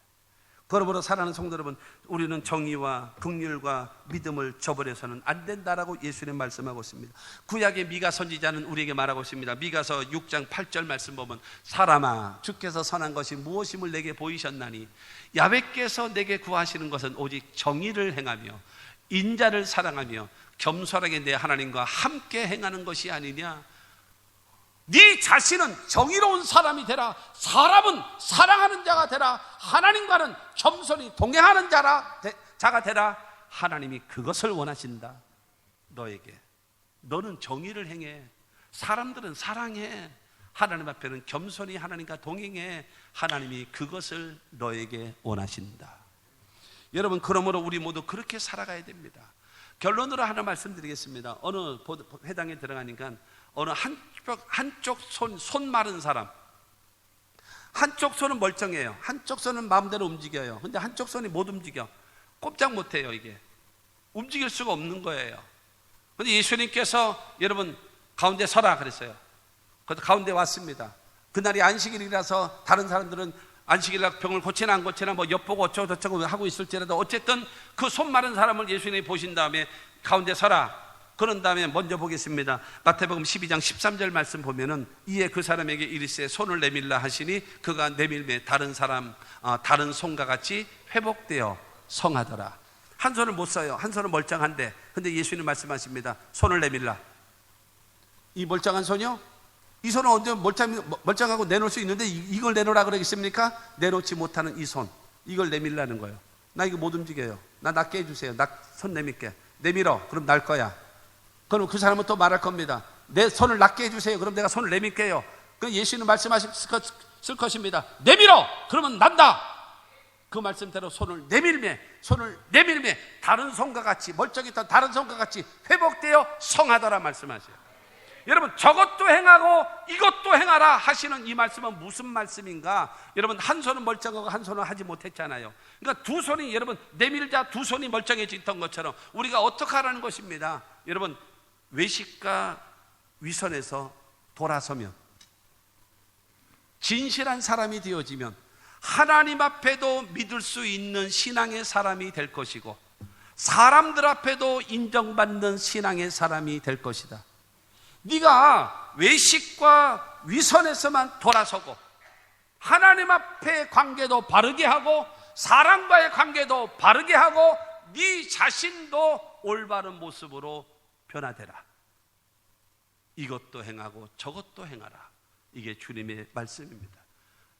그러므로 사랑하는 성도 여러분, 우리는 정의와 긍휼과 믿음을 저버려서는 안 된다라고 예수님 말씀하고 있습니다. 구약의 미가 선지자는 우리에게 말하고 있습니다. 미가서 6장 8절 말씀 보면 사람아, 주께서 선한 것이 무엇임을 내게 보이셨나니 야훼께서 내게 구하시는 것은 오직 정의를 행하며 인자를 사랑하며 겸손하게 내 하나님과 함께 행하는 것이 아니냐. 네 자신은 정의로운 사람이 되라. 사람은 사랑하는 자가 되라. 하나님과는 겸손히 동행하는 자가 되라. 하나님이 그것을 원하신다. 너에게. 너는 정의를 행해. 사람들은 사랑해. 하나님 앞에는 겸손히 하나님과 동행해. 하나님이 그것을 너에게 원하신다. 여러분 그러므로 우리 모두 그렇게 살아가야 됩니다. 결론으로 하나 말씀드리겠습니다. 어느 회당에 들어가니까 어느 한쪽 손 마른 사람, 한쪽 손은 멀쩡해요. 한쪽 손은 마음대로 움직여요. 근데 한쪽 손이 못 움직여. 꼼짝 못해요. 이게 움직일 수가 없는 거예요. 근데 예수님께서 여러분 가운데 서라 그랬어요. 그래서 가운데 왔습니다. 그날이 안식일이라서 다른 사람들은 안식일날 병을 고치나 안 고치나 뭐 엿보고 어쩌고 저쩌고 하고 있을지라도 어쨌든 그 손 마른 사람을 예수님이 보신 다음에 가운데 서라. 그런 다음에 먼저 보겠습니다. 마태복음 12장 13절 말씀 보면은 이에 그 사람에게 이르시되 손을 내밀라 하시니 그가 내밀매 다른 손과 같이 회복되어 성하더라. 한 손을 못 써요. 한 손은 멀쩡한데, 근데 예수님 말씀하십니다. 손을 내밀라. 이 멀쩡한 손이요? 이 손은 언제 멀쩡하고 내놓을 수 있는데 이걸 내놓으라 그러겠습니까? 내놓지 못하는 이 손, 이걸 내밀라는 거예요. 나 이거 못 움직여요. 나 낫게 해주세요. 나 손 내밀게. 내밀어. 그럼 날 거야. 그럼 그 사람은 또 말할 겁니다. 내 손을 낫게 해주세요. 그럼 내가 손을 내밀게요. 그럼 예수는 말씀하실 것입니다. 내밀어. 그러면 난다. 그 말씀대로 손을 내밀매 다른 손과 같이, 멀쩡했던 다른 손과 같이 회복되어 성하더라 말씀하세요. 여러분, 저것도 행하고 이것도 행하라 하시는 이 말씀은 무슨 말씀인가? 여러분, 한 손은 멀쩡하고 한 손은 하지 못했잖아요. 그러니까 두 손이, 여러분, 내밀자 두 손이 멀쩡해졌던 것처럼 우리가 어떻게 하라는 것입니다. 여러분, 외식과 위선에서 돌아서면, 진실한 사람이 되어지면 하나님 앞에도 믿을 수 있는 신앙의 사람이 될 것이고, 사람들 앞에도 인정받는 신앙의 사람이 될 것이다. 네가 외식과 위선에서만 돌아서고 하나님 앞의 관계도 바르게 하고 사람과의 관계도 바르게 하고 네 자신도 올바른 모습으로 변화되라. 이것도 행하고 저것도 행하라. 이게 주님의 말씀입니다.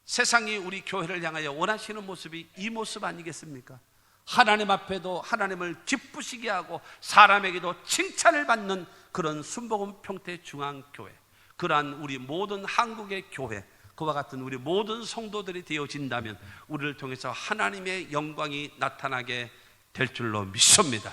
세상이 우리 교회를 향하여 원하시는 모습이 이 모습 아니겠습니까? 하나님 앞에도 하나님을 기쁘시게 하고 사람에게도 칭찬을 받는 그런 순복음 평택중앙교회, 그러한 우리 모든 한국의 교회, 그와 같은 우리 모든 성도들이 되어진다면 우리를 통해서 하나님의 영광이 나타나게 될 줄로 믿습니다.